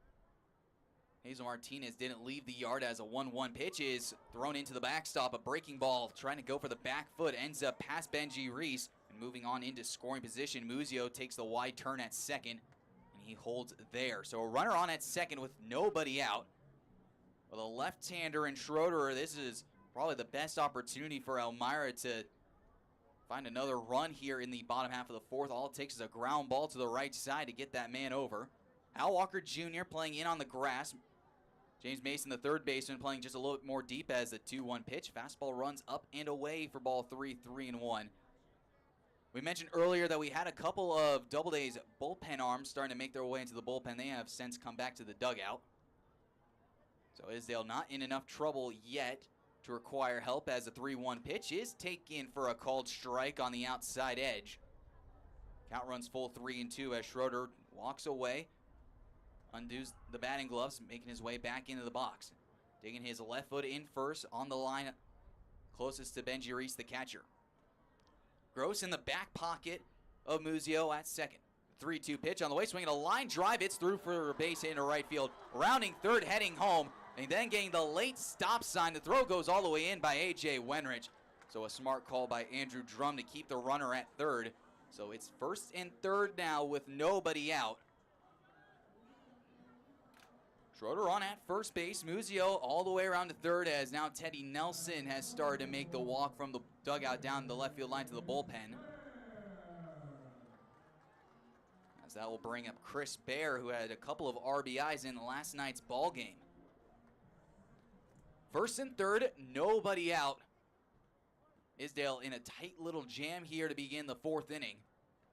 Hazel Martinez didn't leave the yard, as a 1-1 pitch is thrown into the backstop. A breaking ball trying to go for the back foot ends up past Benji Reese. And moving on into scoring position, Muzio takes the wide turn at second, and he holds there. So a runner on at second with nobody out. With a left-hander in Schroeder, this is probably the best opportunity for Elmira to find another run here in the bottom half of the fourth. All it takes is a ground ball to the right side to get that man over. Al Walker Jr. playing in on the grass. James Mason, the third baseman, playing just a little bit more deep as the 2-1 pitch. Fastball runs up and away for ball 3, 3-1. We mentioned earlier that we had a couple of Doubledays bullpen arms starting to make their way into the bullpen. They have since come back to the dugout. So Isdale not in enough trouble yet to require help, as the 3-1 pitch is taken for a called strike on the outside edge. Count runs full 3-2 as Schroeder walks away, undoes the batting gloves, making his way back into the box. Digging his left foot in first on the line, closest to Benji Reese, the catcher. Gross in the back pocket of Muzio at second. 3-2 pitch on the way, swinging a line drive. It's through for a base hit into right field. Rounding third, heading home, and then getting the late stop sign. The throw goes all the way in by A.J. Wenrich. So a smart call by Andrew Drum to keep the runner at third. So it's first and third now with nobody out. Schroeder on at first base. Muzio all the way around to third, as now Teddy Nelson has started to make the walk from the dugout down the left field line to the bullpen. As that will bring up Chris Baer, who had a couple of RBIs in last night's ball game. First and third, nobody out. Isdale in a tight little jam here to begin the fourth inning.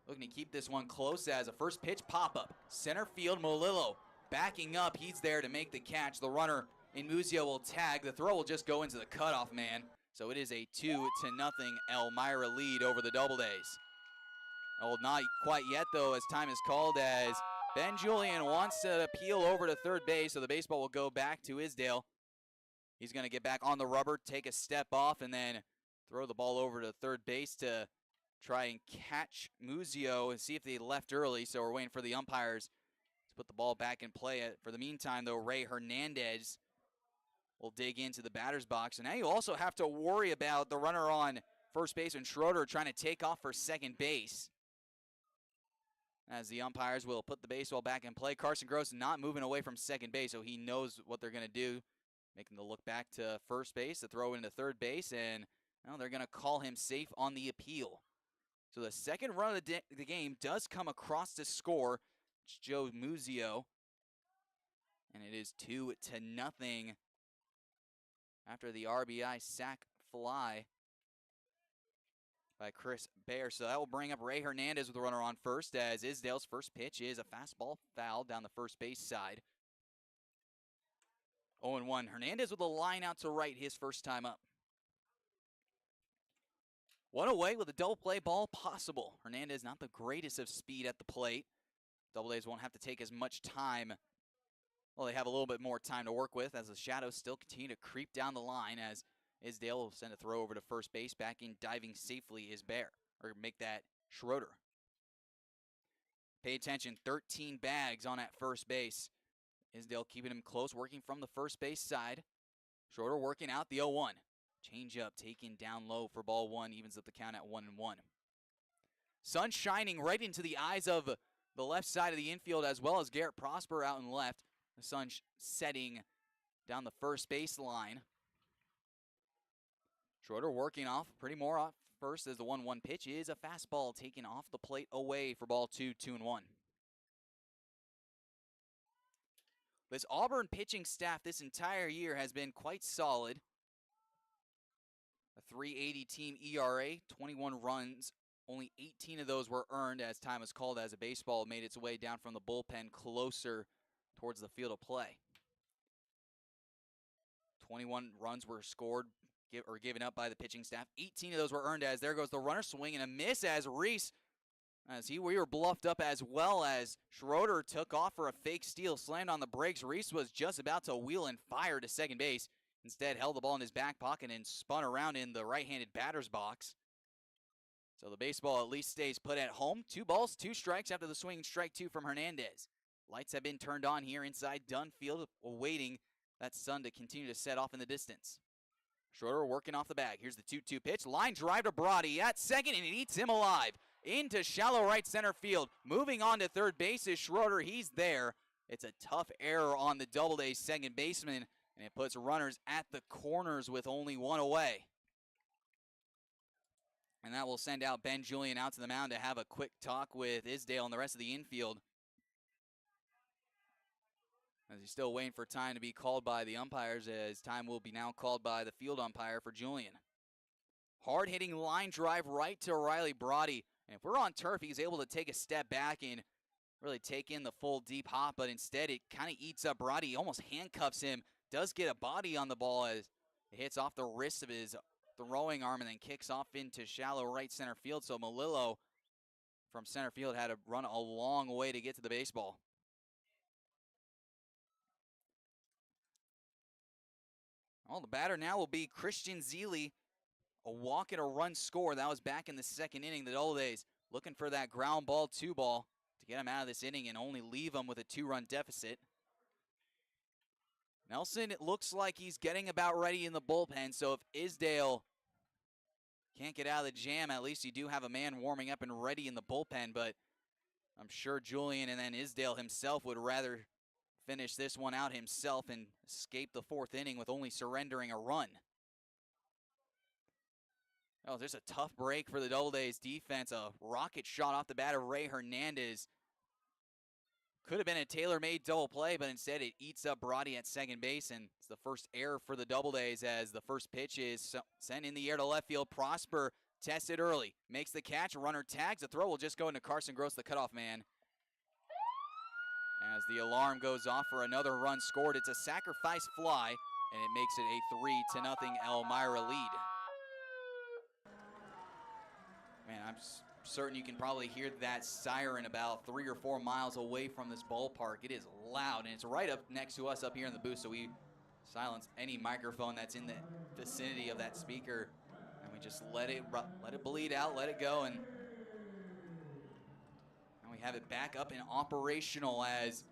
Looking to keep this one close, as a first pitch pop-up. Center field, Molillo backing up. He's there to make the catch. The runner in Muzio will tag. The throw will just go into the cutoff man. So it is a 2-0 Elmira lead over the Doubledays. Oh, not quite yet, though, as time is called, as Ben Julian wants to peel over to third base, so the baseball will go back to Isdale. He's going to get back on the rubber, take a step off, and then throw the ball over to third base to try and catch Muzio and see if they left early. So we're waiting for the umpires to put the ball back in play. For the meantime, though, Ray Hernandez will dig into the batter's box. And now you also have to worry about the runner on first base and Schroeder trying to take off for second base, as the umpires will put the baseball back in play. Carson Gross not moving away from second base, so he knows what they're going to do, making the look back to first base, the throw into third base, and well, they're going to call him safe on the appeal. So the second run of the game does come across to score. It's Joe Muzio, and it is 2-0 after the RBI sac fly by Chris Baer. So that will bring up Ray Hernandez with the runner on first, as Isdale's first pitch is a fastball foul down the first base side. 0-1. Hernandez with a line out to right his first time up. One away with a double play ball possible. Hernandez not the greatest of speed at the plate. Doubledays won't have to take as much time. Well, they have a little bit more time to work with, as the shadows still continue to creep down the line, as Isdale will send a throw over to first base. Back in diving safely is Baer. or make that Schroeder. Pay attention, 13 bags on at first base. Isdale keeping him close, working from the first base side. Schroeder working out the 0-1. Change up, taken down low for ball one, evens up the count at 1-1. Sun shining right into the eyes of the left side of the infield, as well as Garrett Prosper out in left. The sun setting down the first base line. Schroeder working off pretty more off first as the 1-1 pitch is a fastball taken off the plate away for ball two, 2-1. This Auburn pitching staff this entire year has been quite solid. A 3.80 team ERA, 21 runs. Only 18 of those were earned as time was called as a baseball made its way down from the bullpen closer towards the field of play. 21 runs were scored or given up by the pitching staff. 18 of those were earned as there goes the runner, swing and a miss as Reese, we were bluffed up as well as Schroeder took off for a fake steal, slammed on the brakes. Reese was just about to wheel and fire to second base. Instead, held the ball in his back pocket and spun around in the right-handed batter's box. So the baseball at least stays put at home. 2 balls, 2 strikes after the swing, strike 2 from Hernandez. Lights have been turned on here inside Dunn Field, awaiting that sun to continue to set off in the distance. Schroeder working off the bag. Here's the 2-2 pitch. Line drive to Brody at second, and it eats him alive. Into shallow right center field. Moving on to third base is Schroeder. He's there. It's a tough error on the Doubledays second baseman, and it puts runners at the corners with only 1 away. And that will send out Ben Julian out to the mound to have a quick talk with Isdale and the rest of the infield, as he's still waiting for time to be called by the umpires, as time will be now called by the field umpire for Julian. Hard-hitting line drive right to Riley Brody. And if we're on turf, he's able to take a step back and really take in the full deep hop, but instead it kind of eats up Brody. He almost handcuffs him, does get a body on the ball as it hits off the wrist of his throwing arm and then kicks off into shallow right center field. So Malillo from center field had to run a long way to get to the baseball. Well, the batter now will be Christian Zeely. A walk and a run score. That was back in the second inning. The Doubledays looking for that ground ball 2-ball to get him out of this inning and only leave him with a 2-run deficit. Nelson, it looks like he's getting about ready in the bullpen, so if Isdale can't get out of the jam, at least you do have a man warming up and ready in the bullpen, but I'm sure Julian and then Isdale himself would rather finish this one out himself and escape the 4th inning with only surrendering a run. Oh, there's a tough break for the Doubledays defense. A rocket shot off the bat of Ray Hernandez. Could have been a tailor-made double play, but instead it eats up Brody at second base, and it's the first error for the Doubledays as the first pitch is sent in the air to left field. Prosper tested early, makes the catch, runner tags. The throw will just go into Carson Gross, the cutoff man. As the alarm goes off for another run scored, it's a sacrifice fly, and it makes it a 3-0 Elmira lead. Man, I'm certain you can probably hear that siren about 3 or 4 miles away from this ballpark. It is loud, and it's right up next to us up here in the booth, so we silence any microphone that's in the vicinity of that speaker, and we just let it bleed out, let it go, and we have it back up and operational as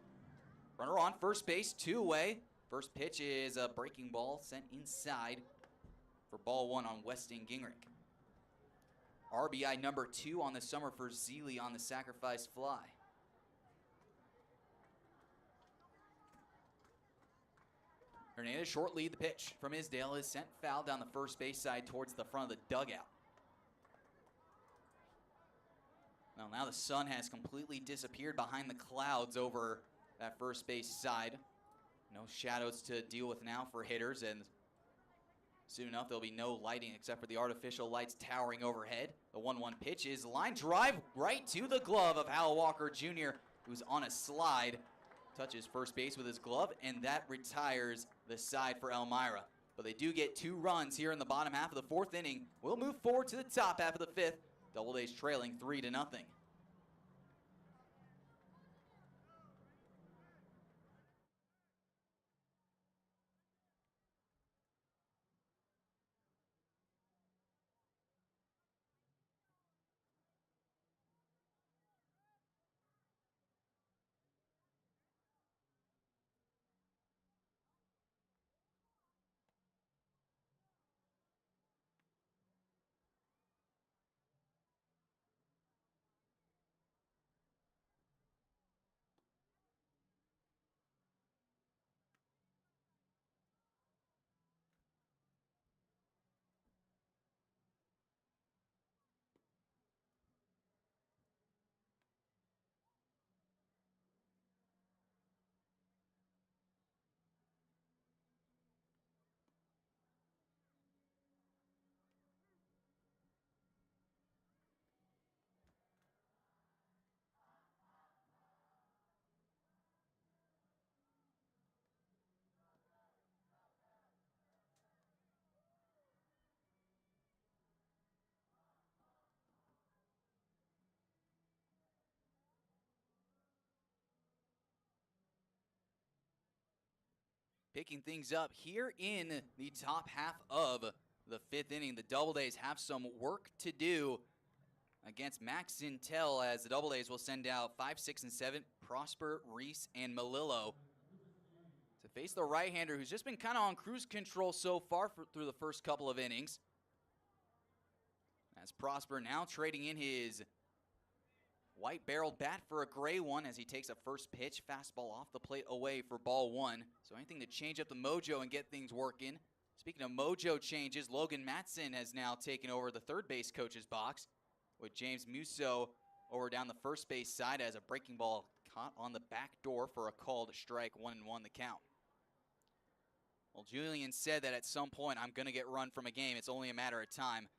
runner on first base, 2 away. First pitch is a breaking ball sent inside for ball 1 on Weston Gingrich. RBI number 2 on the summer for Zeely on the sacrifice fly. Hernandez short lead. The pitch from Isdale is sent foul down the first base side towards the front of the dugout. Well, now the sun has completely disappeared behind the clouds over that first base side. No shadows to deal with now for hitters, and soon enough, there'll be no lighting except for the artificial lights towering overhead. The 1-1 pitch is line drive right to the glove of Hal Walker Jr., who's on a slide. Touches first base with his glove, and that retires the side for Elmira. But they do get 2 runs here in the bottom half of the 4th inning. We'll move forward to the top half of the 5th. Doubledays trailing 3-0. picking things up here in the top half of the 5th inning. The Doubledays have some work to do against Max Zintel, as the Doubledays will send out 5, 6, and 7, Prosper, Reese, and Melillo to face the right-hander, who's just been kind of on cruise control so far through the first couple of innings. As Prosper now trading in his white-barreled bat for a gray one as he takes a first pitch. Fastball off the plate away for ball 1. So anything to change up the mojo and get things working. Speaking of mojo changes, Logan Matson has now taken over the third base coach's box, with James Musso over down the first base side as a breaking ball caught on the back door for a called strike. 1-1 the count. Well, Julian said that at some point, I'm going to get run from a game. It's only a matter of time.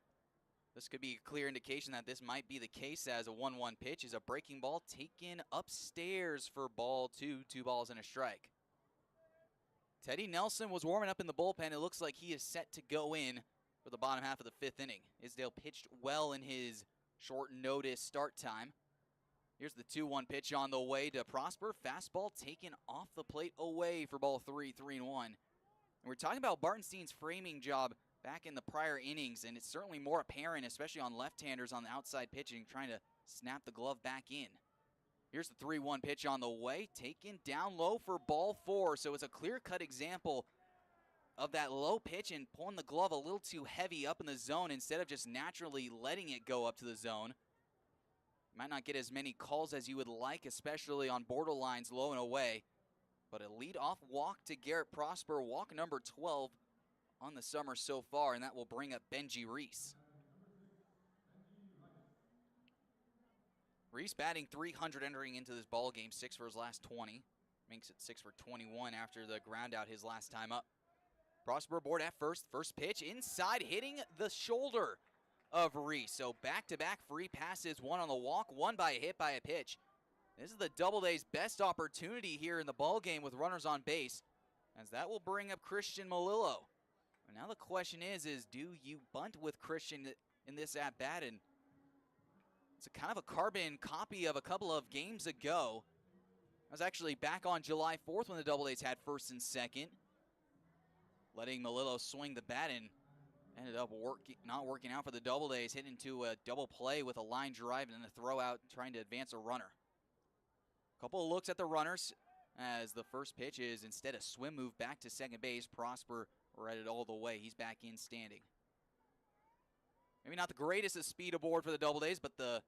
This could be a clear indication that this might be the case, as a 1-1 pitch is a breaking ball taken upstairs for ball 2, 2 balls and a strike. Teddy Nelson was warming up in the bullpen. It looks like he is set to go in for the bottom half of the 5th inning. Isdale pitched well in his short notice start time. Here's the 2-1 pitch on the way to Prosper. Fastball taken off the plate away for ball 3, 3-1. And we're talking about Bartenstein's framing job back in the prior innings, and it's certainly more apparent, especially on left-handers on the outside pitching, trying to snap the glove back in. Here's the 3-1 pitch on the way, taken down low for ball 4. So it's a clear-cut example of that low pitch and pulling the glove a little too heavy up in the zone instead of just naturally letting it go up to the zone. Might not get as many calls as you would like, especially on borderlines low and away. But a lead-off walk to Garrett Prosper, walk number 12 on the summer so far, and that will bring up Benji Reese. Reese batting .300 entering into this ball game, 6 for his last 20. Makes it 6 for 21 after the ground out his last time up. Prosper aboard at first. First pitch inside, hitting the shoulder of Reese. So back-to-back free passes, one on the walk, one by a hit by a pitch. This is the Doubledays' best opportunity here in the ball game with runners on base, as that will bring up Christian Melillo. And now the question is do you bunt with Christian in this at-bat? And it's a kind of a carbon copy of a couple of games ago. I was actually back on July 4th when the Doubledays had first and second, letting Melillo swing the bat, and ended up not working out for the Doubledays, hitting into a double play with a line drive and then a throw out trying to advance a runner. Couple of looks at the runners as the first pitch is instead a swim move back to second base. Prosper read it all the way. He's back in standing. Maybe not the greatest of speed aboard for the Doubledays, but the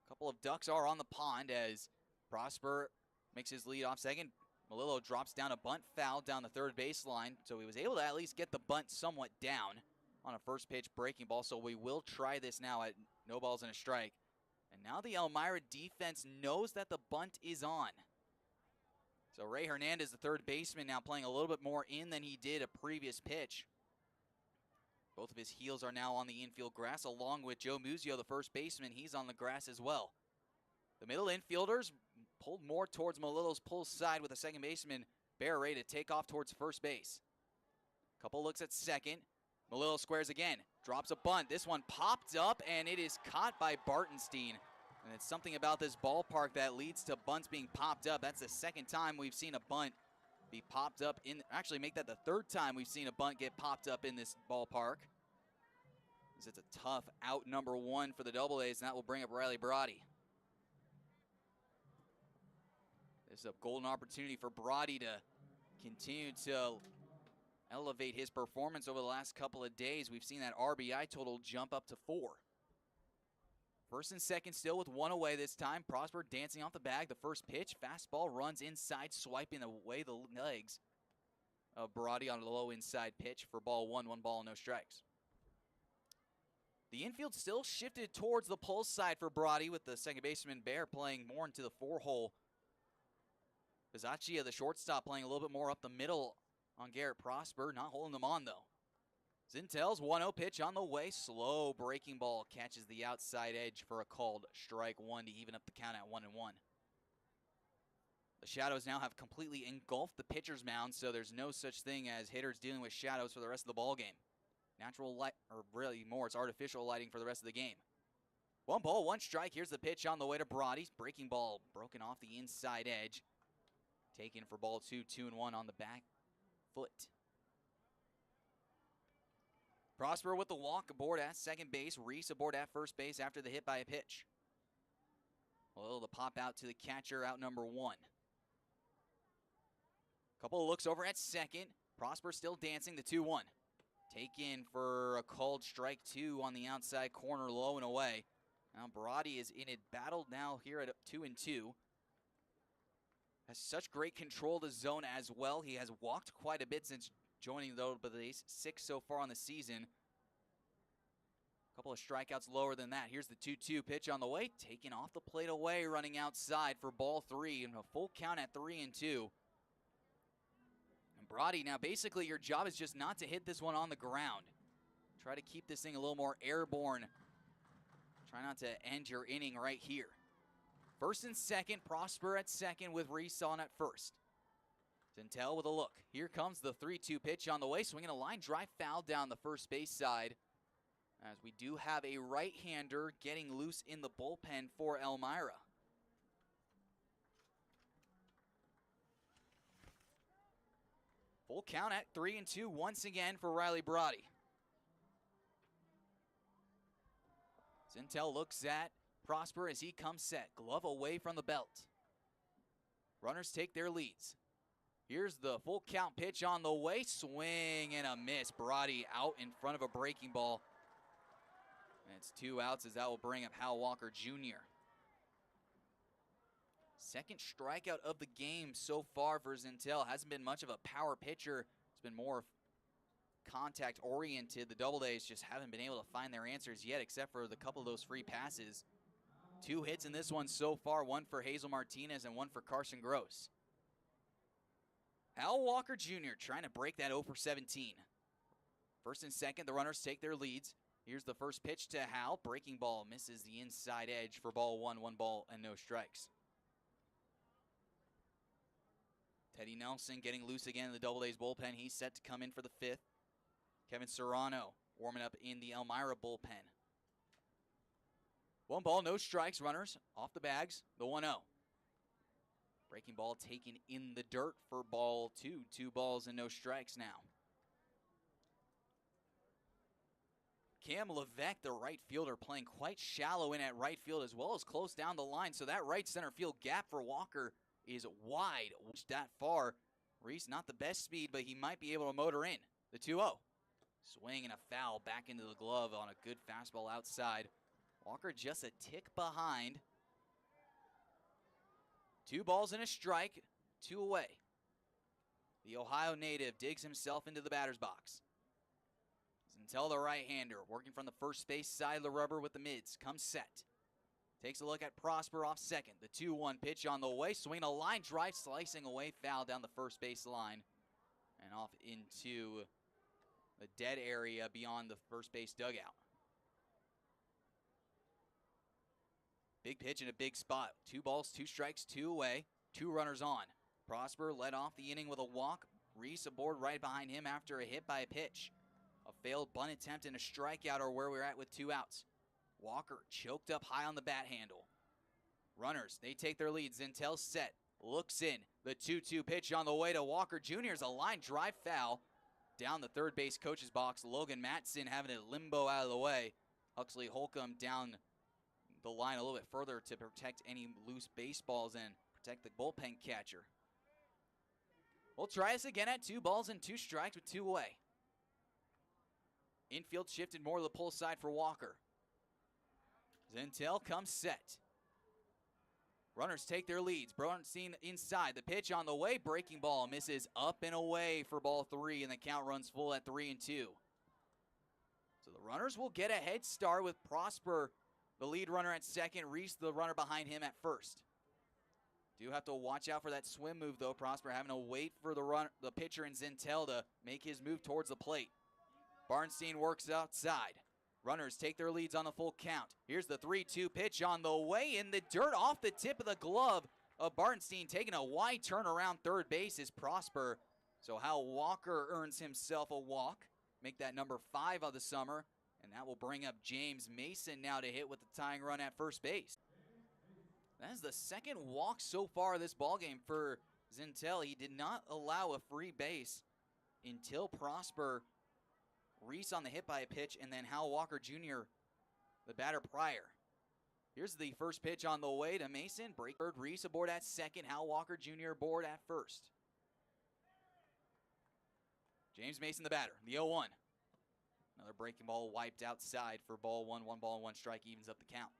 couple of ducks are on the pond as Prosper makes his lead off second. Melillo drops down a bunt foul down the third baseline, so he was able to at least get the bunt somewhat down on a first pitch breaking ball. So we will try this now at no balls and a strike. And now the Elmira defense knows that the bunt is on. So Ray Hernandez, the third baseman, now playing a little bit more in than he did a previous pitch. Both of his heels are now on the infield grass, along with Joe Muzio, the first baseman. He's on the grass as well. The middle infielders pulled more towards Melillo's pull side, with the second baseman, Bear Ray, to take off towards first base. Couple looks at second. Melillo squares again, drops a bunt. This one popped up, and it is caught by Bartenstein. And it's something about this ballpark that leads to bunts being popped up. That's the second time we've seen a bunt be popped up in, actually make that the third time we've seen a bunt get popped up in this ballpark. It's a tough out number 1 for the Doubledays, and that will bring up Riley Brody. This is a golden opportunity for Brody to continue to elevate his performance over the last couple of days. We've seen that RBI total jump up to 4. First and second still with one away this time. Prosper dancing off the bag. The first pitch, fastball runs inside, swiping away the legs of Brody on a low inside pitch for ball 1, 1 ball, no strikes. The infield still shifted towards the pull side for Brody, with the second baseman Bear playing more into the 4-hole. Bizaccia, the shortstop, playing a little bit more up the middle on Garrett Prosper, not holding them on though. Zintel's 1-0 pitch on the way. Slow breaking ball catches the outside edge for a called strike 1 to even up the count at 1-1. The shadows now have completely engulfed the pitcher's mound, so there's no such thing as hitters dealing with shadows for the rest of the ball game. Natural light, or really more, it's artificial lighting for the rest of the game. 1 ball, 1 strike. Here's the pitch on the way to Brody. Breaking ball broken off the inside edge. Taken for ball 2, 2-1 on the back foot. Prosper with the walk aboard at second base. Reese aboard at first base after the hit by a pitch. Well, the pop out to the catcher, out number 1. Couple of looks over at second. Prosper still dancing, the 2-1. Taken for a called strike 2 on the outside corner, low and away. Now Barati is in it, battled now here at 2-2. Has such great control of the zone as well. He has walked quite a bit since joining the Doubledays, 6 so far on the season. A couple of strikeouts lower than that. Here's the 2-2 pitch on the way, taken off the plate away, running outside for ball 3, and a full count at 3-2. And Brody, now basically your job is just not to hit this one on the ground. Try to keep this thing a little more airborne. Try not to end your inning right here. First and second, Prosper at second with Reese on at first. Zintel with a look. Here comes the 3-2 pitch on the way, swinging a line drive foul down the first base side. As we do have a right-hander getting loose in the bullpen for Elmira. Full count at 3-2 once again for Riley Brody. Zintel looks at Prosper as he comes set. Glove away from the belt. Runners take their leads. Here's the full count pitch on the way. Swing and a miss. Brody out in front of a breaking ball. And it's 2 outs as that will bring up Hal Walker Jr. Second strikeout of the game so far for Zintel. Hasn't been much of a power pitcher. It's been more contact oriented. The Doubledays just haven't been able to find their answers yet, except for the couple of those free passes. 2 hits in this one so far, one for Hazel Martinez and one for Carson Gross. Hal Walker Jr. trying to break that 0 for 17. First and second, the runners take their leads. Here's the first pitch to Hal. Breaking ball misses the inside edge for ball 1, 1 ball and no strikes. Teddy Nelson getting loose again in the Doubledays bullpen. He's set to come in for the 5th. Kevin Serrano warming up in the Elmira bullpen. 1 ball, no strikes, runners off the bags, the 1-0. Breaking ball taken in the dirt for ball 2. 2 balls and no strikes now. Cam Levesque, the right fielder, playing quite shallow in at right field as well as close down the line. So that right center field gap for Walker is wide. That far. Reese, not the best speed, but he might be able to motor in. The 2-0. Swing and a foul back into the glove on a good fastball outside. Walker just a tick behind. 2 balls and a strike, 2 away. The Ohio native digs himself into the batter's box. Zintel, the right-hander, working from the first base side of the rubber with the mids, comes set. Takes a look at Prosper off second. The 2-1 pitch on the way. Swing a line drive, slicing away, foul down the first base line. And off into the dead area beyond the first base dugout. Big pitch in a big spot. 2 balls, 2 strikes, 2 away. 2 runners on. Prosper led off the inning with a walk. Reese aboard right behind him after a hit by a pitch. A failed bunt attempt and a strikeout are where we're at with 2 outs. Walker choked up high on the bat handle. Runners, they take their lead. Zintel set, looks in. The 2-2 pitch on the way to Walker Jr. is a line drive foul. Down the third base coach's box. Logan Matson having it limbo out of the way. Huxley Holcomb down the line a little bit further to protect any loose baseballs and protect the bullpen catcher. We'll try this again at 2 balls and 2 strikes with 2 away. Infield shifted more to the pull side for Walker. Zintel comes set. Runners take their leads. Bronstein inside. The pitch on the way. Breaking ball misses up and away for ball 3, and the count runs full at 3-2. So the runners will get a head start with Prosper, the lead runner at second. Reese, the runner behind him at first. Do have to watch out for that swim move, though. Prosper having to wait for the pitcher and Zintel to make his move towards the plate. Barnstein works outside. Runners take their leads on the full count. Here's the 3-2 pitch on the way in the dirt off the tip of the glove of Barnstein, taking a wide turn around third base is Prosper. So Hal Walker earns himself a walk. Make that number 5 of the summer. And that will bring up James Mason now to hit with the tying run at first base. That is the second walk so far of this ballgame for Zintel, he did not allow a free base until Prosper, Reese on the hit by a pitch, and then Hal Walker Jr., the batter prior. Here's the first pitch on the way to Mason. Break third, Reese aboard at second, Hal Walker Jr. aboard at first. James Mason, the batter, the 0-1. Another breaking ball wiped outside for ball one. 1 ball and 1 strike evens up the count.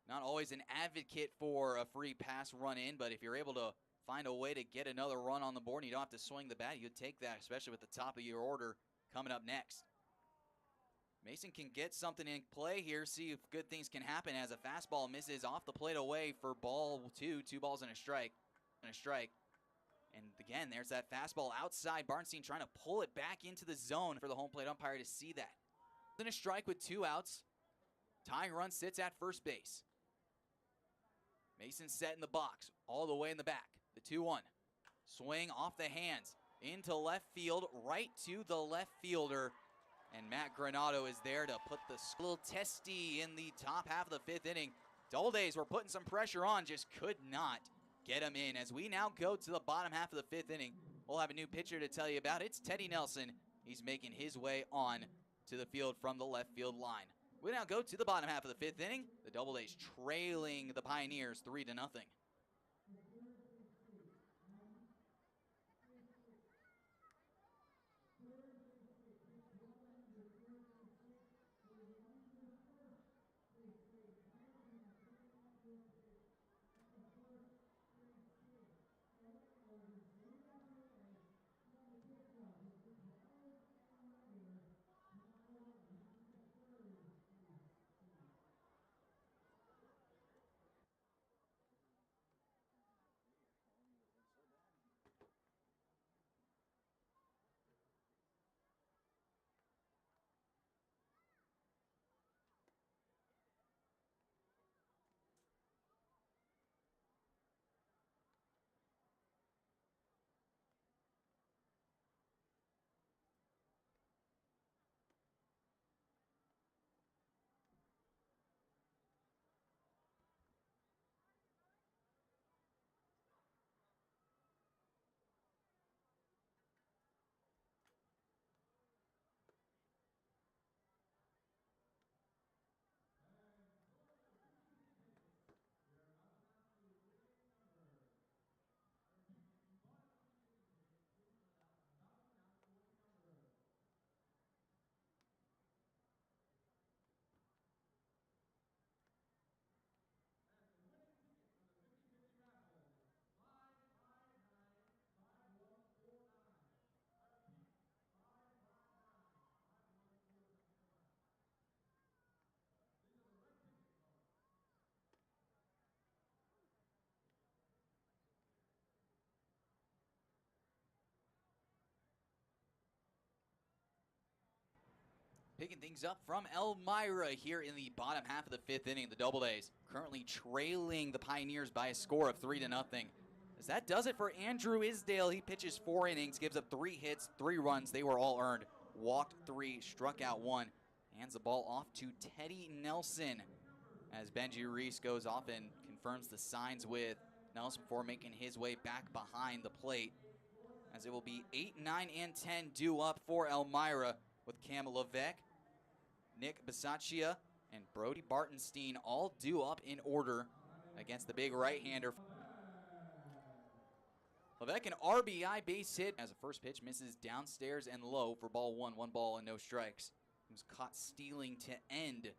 Not always an advocate for a free pass run in, but if you're able to find a way to get another run on the board and you don't have to swing the bat, you'd take that, especially with the top of your order coming up next. Mason can get something in play here, see if good things can happen as a fastball misses off the plate away for ball 2. 2 balls and a strike. And again, there's that fastball outside. Barnstein trying to pull it back into the zone for the home plate umpire to see that. Then a strike with 2 outs. Tying run sits at first base. Mason set in the box, all the way in the back. The 2-1. Swing off the hands, into left field, right to the left fielder. And Matt Granado is there to put the little testy in the top half of the 5th inning. Doubledays were putting some pressure on, just could not get him in. As we now go to the bottom half of the 5th inning, we'll have a new pitcher to tell you about. It's Teddy Nelson. He's making his way on to the field from the left field line. We now go to the bottom half of the 5th inning. The Doubledays trailing the Pioneers 3-0. Picking things up from Elmira here in the bottom half of the 5th inning. The Doubledays currently trailing the Pioneers by a score of 3-0. As that does it for Andrew Isdale. He pitches 4 innings, gives up 3 hits, 3 runs. They were all earned. Walked 3, struck out 1. Hands the ball off to Teddy Nelson as Benji Reese goes off and confirms the signs with Nelson before making his way back behind the plate. As it will be 8, 9, and 10 due up for Elmira with Cam Levesque, Nick Bisaccia, and Brody Bartenstein all due up in order against the big right-hander. Levesque an RBI base hit as the first pitch misses downstairs and low for ball 1. 1 ball and no strikes. He was caught stealing to end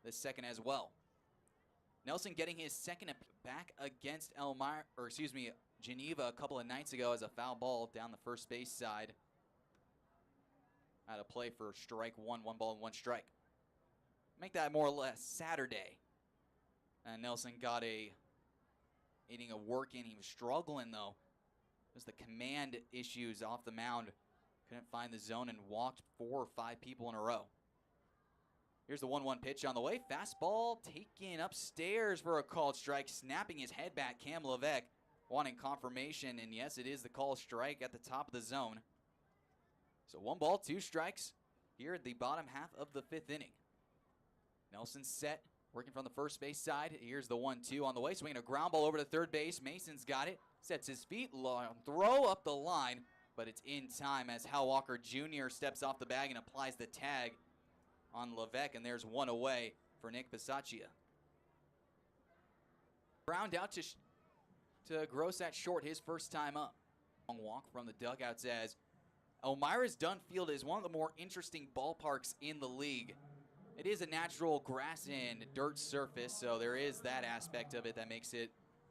the second as well. Nelson getting his second back against Geneva a couple of nights ago as a foul ball down the first base side. Out of play for strike 1. 1 ball and 1 strike. Make that more or less Saturday. And Nelson got a inning of work in. He was struggling though. It was the command issues off the mound. Couldn't find the zone and walked 4 or 5 people in a row. Here's the 1-1 pitch on the way. Fastball taken upstairs for a called strike. Snapping his head back, Cam Levesque wanting confirmation. And yes, it is the called strike at the top of the zone. So 1 ball, 2 strikes here at the bottom half of the 5th inning. Nelson set, Working from the first base side. Here's the 1-2 on the way. Swinging a ground ball over to third base. Mason's got it. Sets his feet. Long throw up the line. But it's in time as Hal Walker Jr. steps off the bag and applies the tag on Levesque. And there's one away for Nick Bisaccia. Ground out to Gross at short, his first time up. Long walk from the dugouts as Elmira's Dunn Field is one of the more interesting ballparks in the league. It is a natural grass and dirt surface, so there is that aspect of it that makes it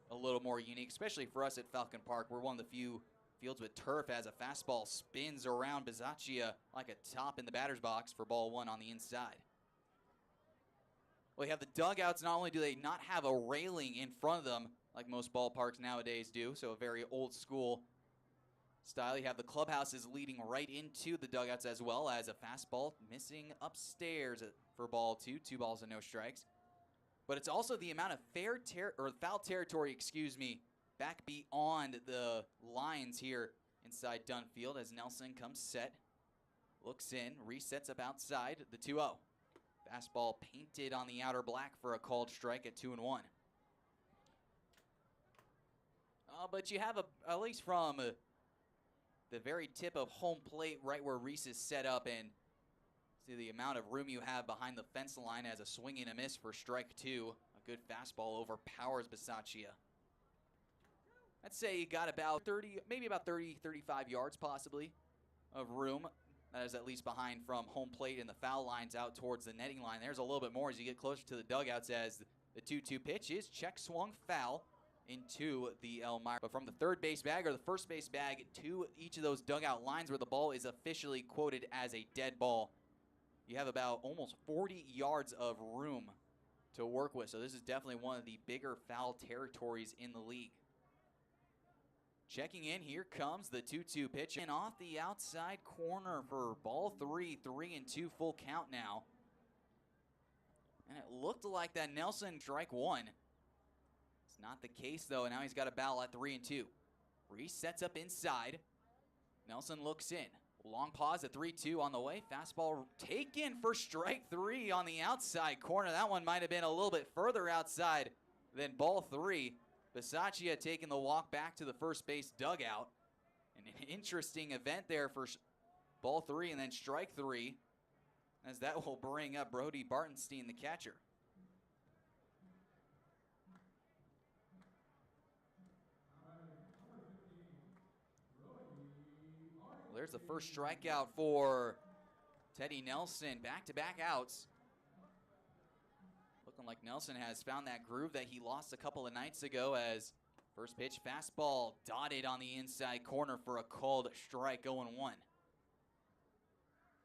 a little more unique, especially for us at Falcon Park. We're one of the few fields with turf as a fastball spins around Bisaccia like a top in the batter's box for ball one on the inside. Well, you have the dugouts. Not only do they not have a railing in front of them like most ballparks nowadays do, so a very old school style. You have the clubhouses leading right into the dugouts as well as a fastball missing upstairs for ball two. 2 balls and no strikes. But it's also the amount of foul territory, back beyond the lines here inside Dunn Field as Nelson comes set, looks in, resets up outside, the 2-0. Fastball painted on the outer black for a called strike at 2-1. But you have at least from the very tip of home plate, right where Reese is set up, and see the amount of room you have behind the fence line as a swing and a miss for strike 2. A good fastball overpowers Bisaccia. I'd say you got about 30, maybe about 30, 35 yards possibly of room. That is at least behind from home plate and the foul lines out towards the netting line. There's a little bit more as you get closer to the dugouts as the 2-2 pitch is check swung foul into the Elmira. But from the third base bag or the first base bag to each of those dugout lines where the ball is officially quoted as a dead ball, you have about almost 40 yards of room to work with. So this is definitely one of the bigger foul territories in the league. Checking in, here comes the 2-2 pitch. And off the outside corner for ball 3, 3-2 full count now. And it looked like that Nelson strike 1. It's not the case though, and now he's got a battle at 3-2. Reese sets up inside. Nelson looks in. Long pause at 3-2 on the way. Fastball taken for strike 3 on the outside corner. That one might have been a little bit further outside than ball 3. Bisaccia taking the walk back to the first base dugout. An interesting event there for ball 3 and then strike 3, as that will bring up Brody Bartenstein, the catcher. Well, there's the first strikeout for Teddy Nelson. Back-to-back outs. Looking like Nelson has found that groove that he lost a couple of nights ago as first pitch fastball dotted on the inside corner for a called strike, 0-1.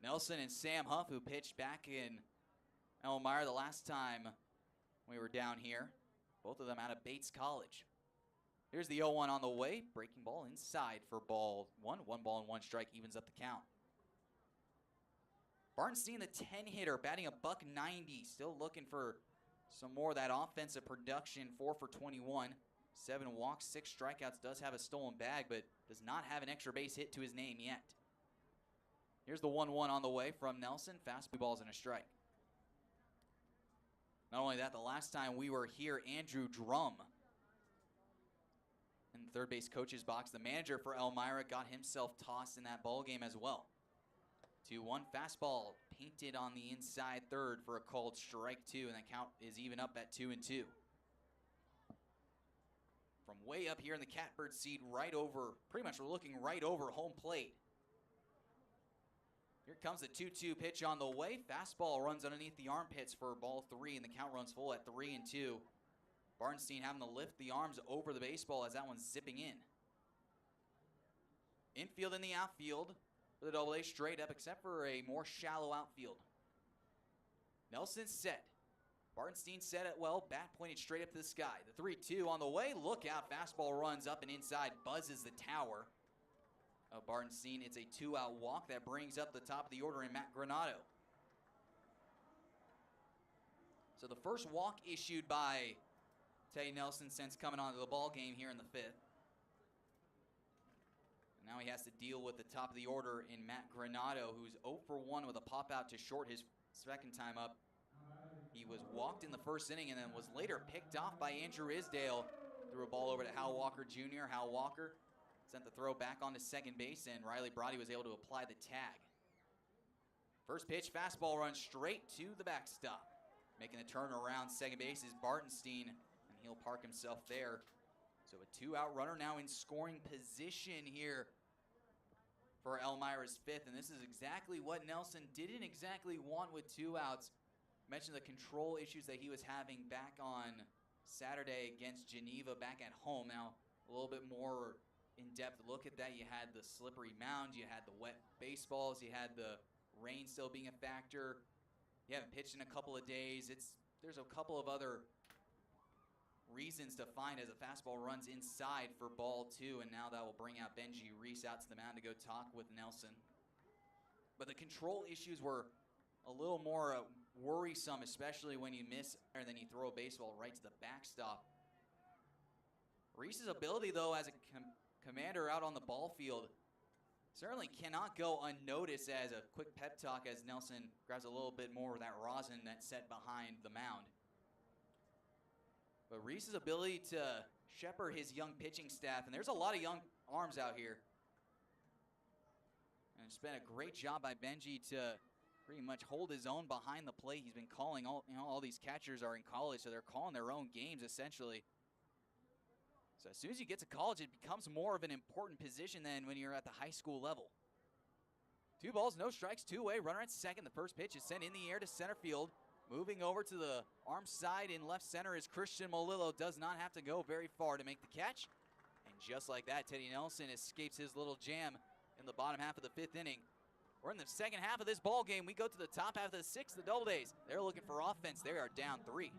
Nelson and Sam Huff, who pitched back in Elmira the last time we were down here, both of them out of Bates College. Here's the 0-1 on the way. Breaking ball inside for ball 1. 1 ball and 1 strike evens up the count. Bartenstein, the 10-hitter, batting a .190, still looking for some more of that offensive production. 4 for 21, 7 walks, 6 strikeouts. Does have a stolen bag, but does not have an extra base hit to his name yet. Here's the 1-1 on the way from Nelson. Fast 2 balls and a strike. Not only that, the last time we were here, Andrew Drum in the third base coach's box, the manager for Elmira, got himself tossed in that ball game as well. 2-1 fastball painted on the inside third for a called strike 2, and the count is even up at 2-2. From way up here in the catbird seat, right over, pretty much we're looking right over home plate. Here comes the 2-2 pitch on the way. Fastball runs underneath the armpits for ball 3, and the count runs full at 3-2. Bartenstein having to lift the arms over the baseball as that one's zipping in. Infield and the outfield for the Double A straight up, except for a more shallow outfield. Nelson set. Bartenstein set it well. Bat pointed straight up to the sky. The 3-2 on the way. Look out. Fastball runs up and inside. Buzzes the tower of Bartenstein. It's a 2-out walk that brings up the top of the order in Matt Granado. So the first walk issued by Teddy Nelson since coming onto the ball game here in the 5th. And now he has to deal with the top of the order in Matt Granado, who's 0 for 1 with a pop out to short his second time up. He was walked in the first inning and then was later picked off by Andrew Isdale. Threw a ball over to Hal Walker Jr. Hal Walker sent the throw back onto second base, and Riley Brody was able to apply the tag. First pitch, fastball runs straight to the backstop. Making the turn around second base is Bartenstein, and he'll park himself there. So a two-out runner now in scoring position here for Elmira's fifth, and this is exactly what Nelson didn't exactly want with two outs. Mentioned the control issues that he was having back on Saturday against Geneva back at home. Now, a little bit more in-depth look at that. You had the slippery mound, you had the wet baseballs, you had the rain still being a factor. You haven't pitched in a couple of days. There's a couple of other reasons to find as a fastball runs inside for ball two, and now that will bring out Benji Reese out to the mound to go talk with Nelson. But the control issues were a little more worrisome, especially when you miss and then you throw a baseball right to the backstop. Reese's ability, though, as a commander out on the ball field certainly cannot go unnoticed as a quick pep talk as Nelson grabs a little bit more of that rosin that's set behind the mound. But Reese's ability to shepherd his young pitching staff, and there's a lot of young arms out here. And it's been a great job by Benji to pretty much hold his own behind the plate. He's been calling all these catchers are in college, so they're calling their own games essentially. So as soon as you get to college, it becomes more of an important position than when you're at the high school level. 2 balls, no strikes, two-away, runner at second. The first pitch is sent in the air to center field. Moving over to the arm side in left center is Christian Molillo. Does not have to go very far to make the catch. And just like that, Teddy Nelson escapes his little jam in the bottom half of the 5th inning. We're in the second half of this ball game. We go to the top half of the 6th, the Doubledays. They're looking for offense. They are down 3.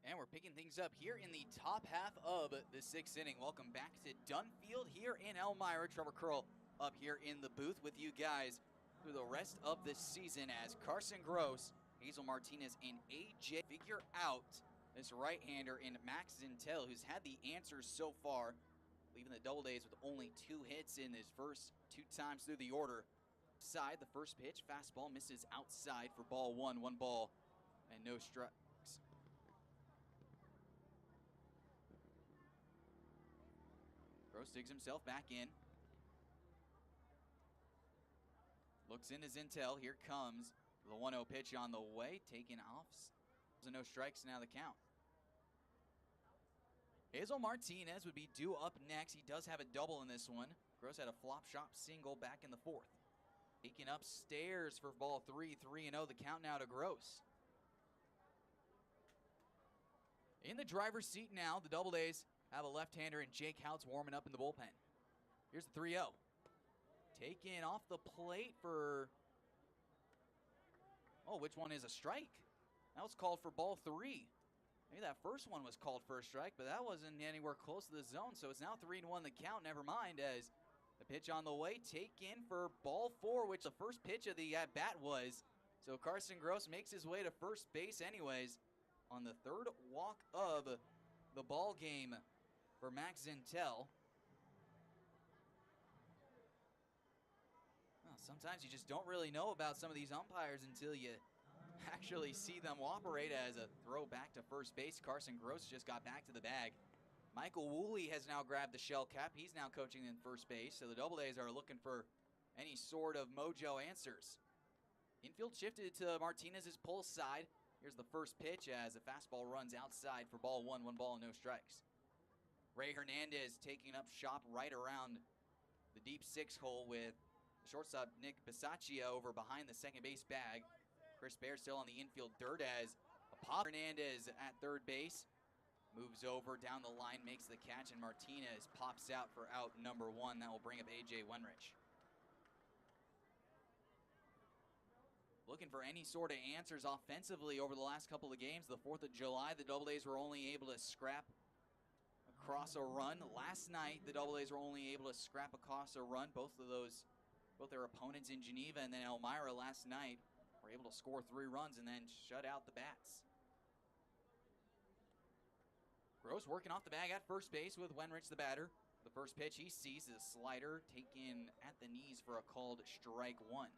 And we're picking things up here in the top half of the 6th inning. Welcome back to Dunfield here in Elmira. Trevor Curl up here in the booth with you guys through the rest of this season as Carson Gross, Hazel Martinez, and AJ figure out this right-hander in Max Zintel, who's had the answers so far, leaving the Doubledays with only 2 hits in his first 2 times through the order. Side, the first pitch, fastball misses outside for ball 1. 1 ball and no strikes. Gross digs himself back in. Looks into Zintel. Here comes the 1-0 pitch on the way. Taken off No strikes now the count. Hazel Martinez would be due up next. He does have a double in this one. Gross had a flop shot single back in the fourth. Taking upstairs for ball 3, 3-0. The count now to Gross. In the driver's seat now, the Doubledays have a left-hander and Jake Houts warming up in the bullpen. Here's the 3-0. Taken off the plate for, oh, which one is a strike? That was called for ball 3. Maybe that first one was called for a strike, but that wasn't anywhere close to the zone, so it's now 3-1 the count. Never mind, as the pitch on the way, taken for ball 4, which the first pitch of the at-bat was. So Carson Gross makes his way to first base anyways on the third walk of the ball game for Max Zintel. Well, sometimes you just don't really know about some of these umpires until you actually see them operate. As a throw back to first base. Carson Gross just got back to the bag. Michael Woolley has now grabbed the shell cap. He's now coaching in first base, so the Doubledays are looking for any sort of mojo answers. Infield shifted to Martinez's pull side. Here's the first pitch as the fastball runs outside for ball 1, 1 ball, no strikes. Ray Hernandez taking up shop right around the deep 6 hole with shortstop Nick Bisaccia over behind the second base bag. Chris Bear still on the infield dirt as a pop. Hernandez at third base. Moves over down the line, makes the catch, and Martinez pops out for out number 1. That will bring up A.J. Wenrich. Looking for any sort of answers offensively over the last couple of games. The 4th of July, the Doubledays were only able to scrap across a run. Last night, the Doubledays were only able to scrap across a run. Both their opponents in Geneva and then Elmira last night were able to score 3 runs and then shut out the bats. Gross working off the bag at first base with Wenrich the batter. The first pitch he sees is a slider taken at the knees for a called strike 1.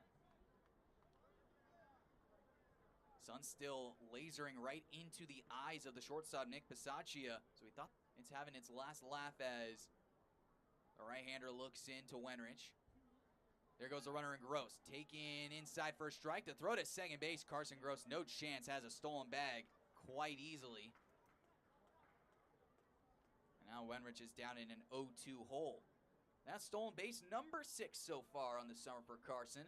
Sun still lasering right into the eyes of the shortstop Nick Bisaccia, so he thought it's having its last laugh as the right-hander looks into Wenrich. There goes the runner in Gross, taken inside for a strike. To throw to second base, Carson Gross, no chance, has a stolen bag quite easily. And now Wenrich is down in an 0-2 hole. That's stolen base number 6 so far on the summer for Carson.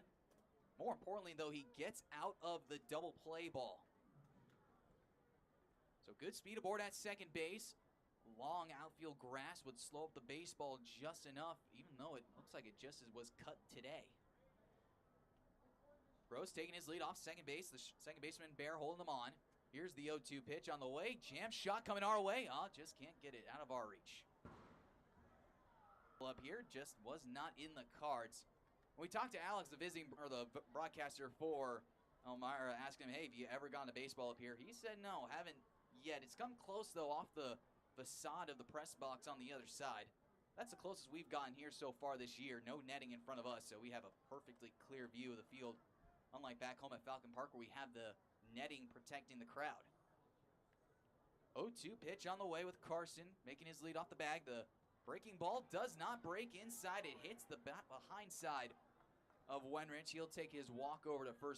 More importantly, though, he gets out of the double play ball. So good speed aboard at second base. Long outfield grass would slow up the baseball just enough, even though it looks like it just was cut today. Gross taking his lead off second base. The second baseman Bear holding him on. Here's the 0-2 pitch on the way. Jam shot coming our way. Oh, just can't get it out of our reach. Up here just was not in the cards. When we talked to Alex, the broadcaster for Elmira, asked him, hey, have you ever gone to baseball up here? He said no, haven't yet. It's come close, though, off the facade of the press box on the other side. That's the closest we've gotten here so far this year. No netting in front of us, so we have a perfectly clear view of the field, unlike back home at Falcon Park where we have the netting protecting the crowd. 0-2 pitch on the way with Carson, making his lead off the bag. The breaking ball does not break inside. It hits the behind side of Wenrich. He'll take his walk over to first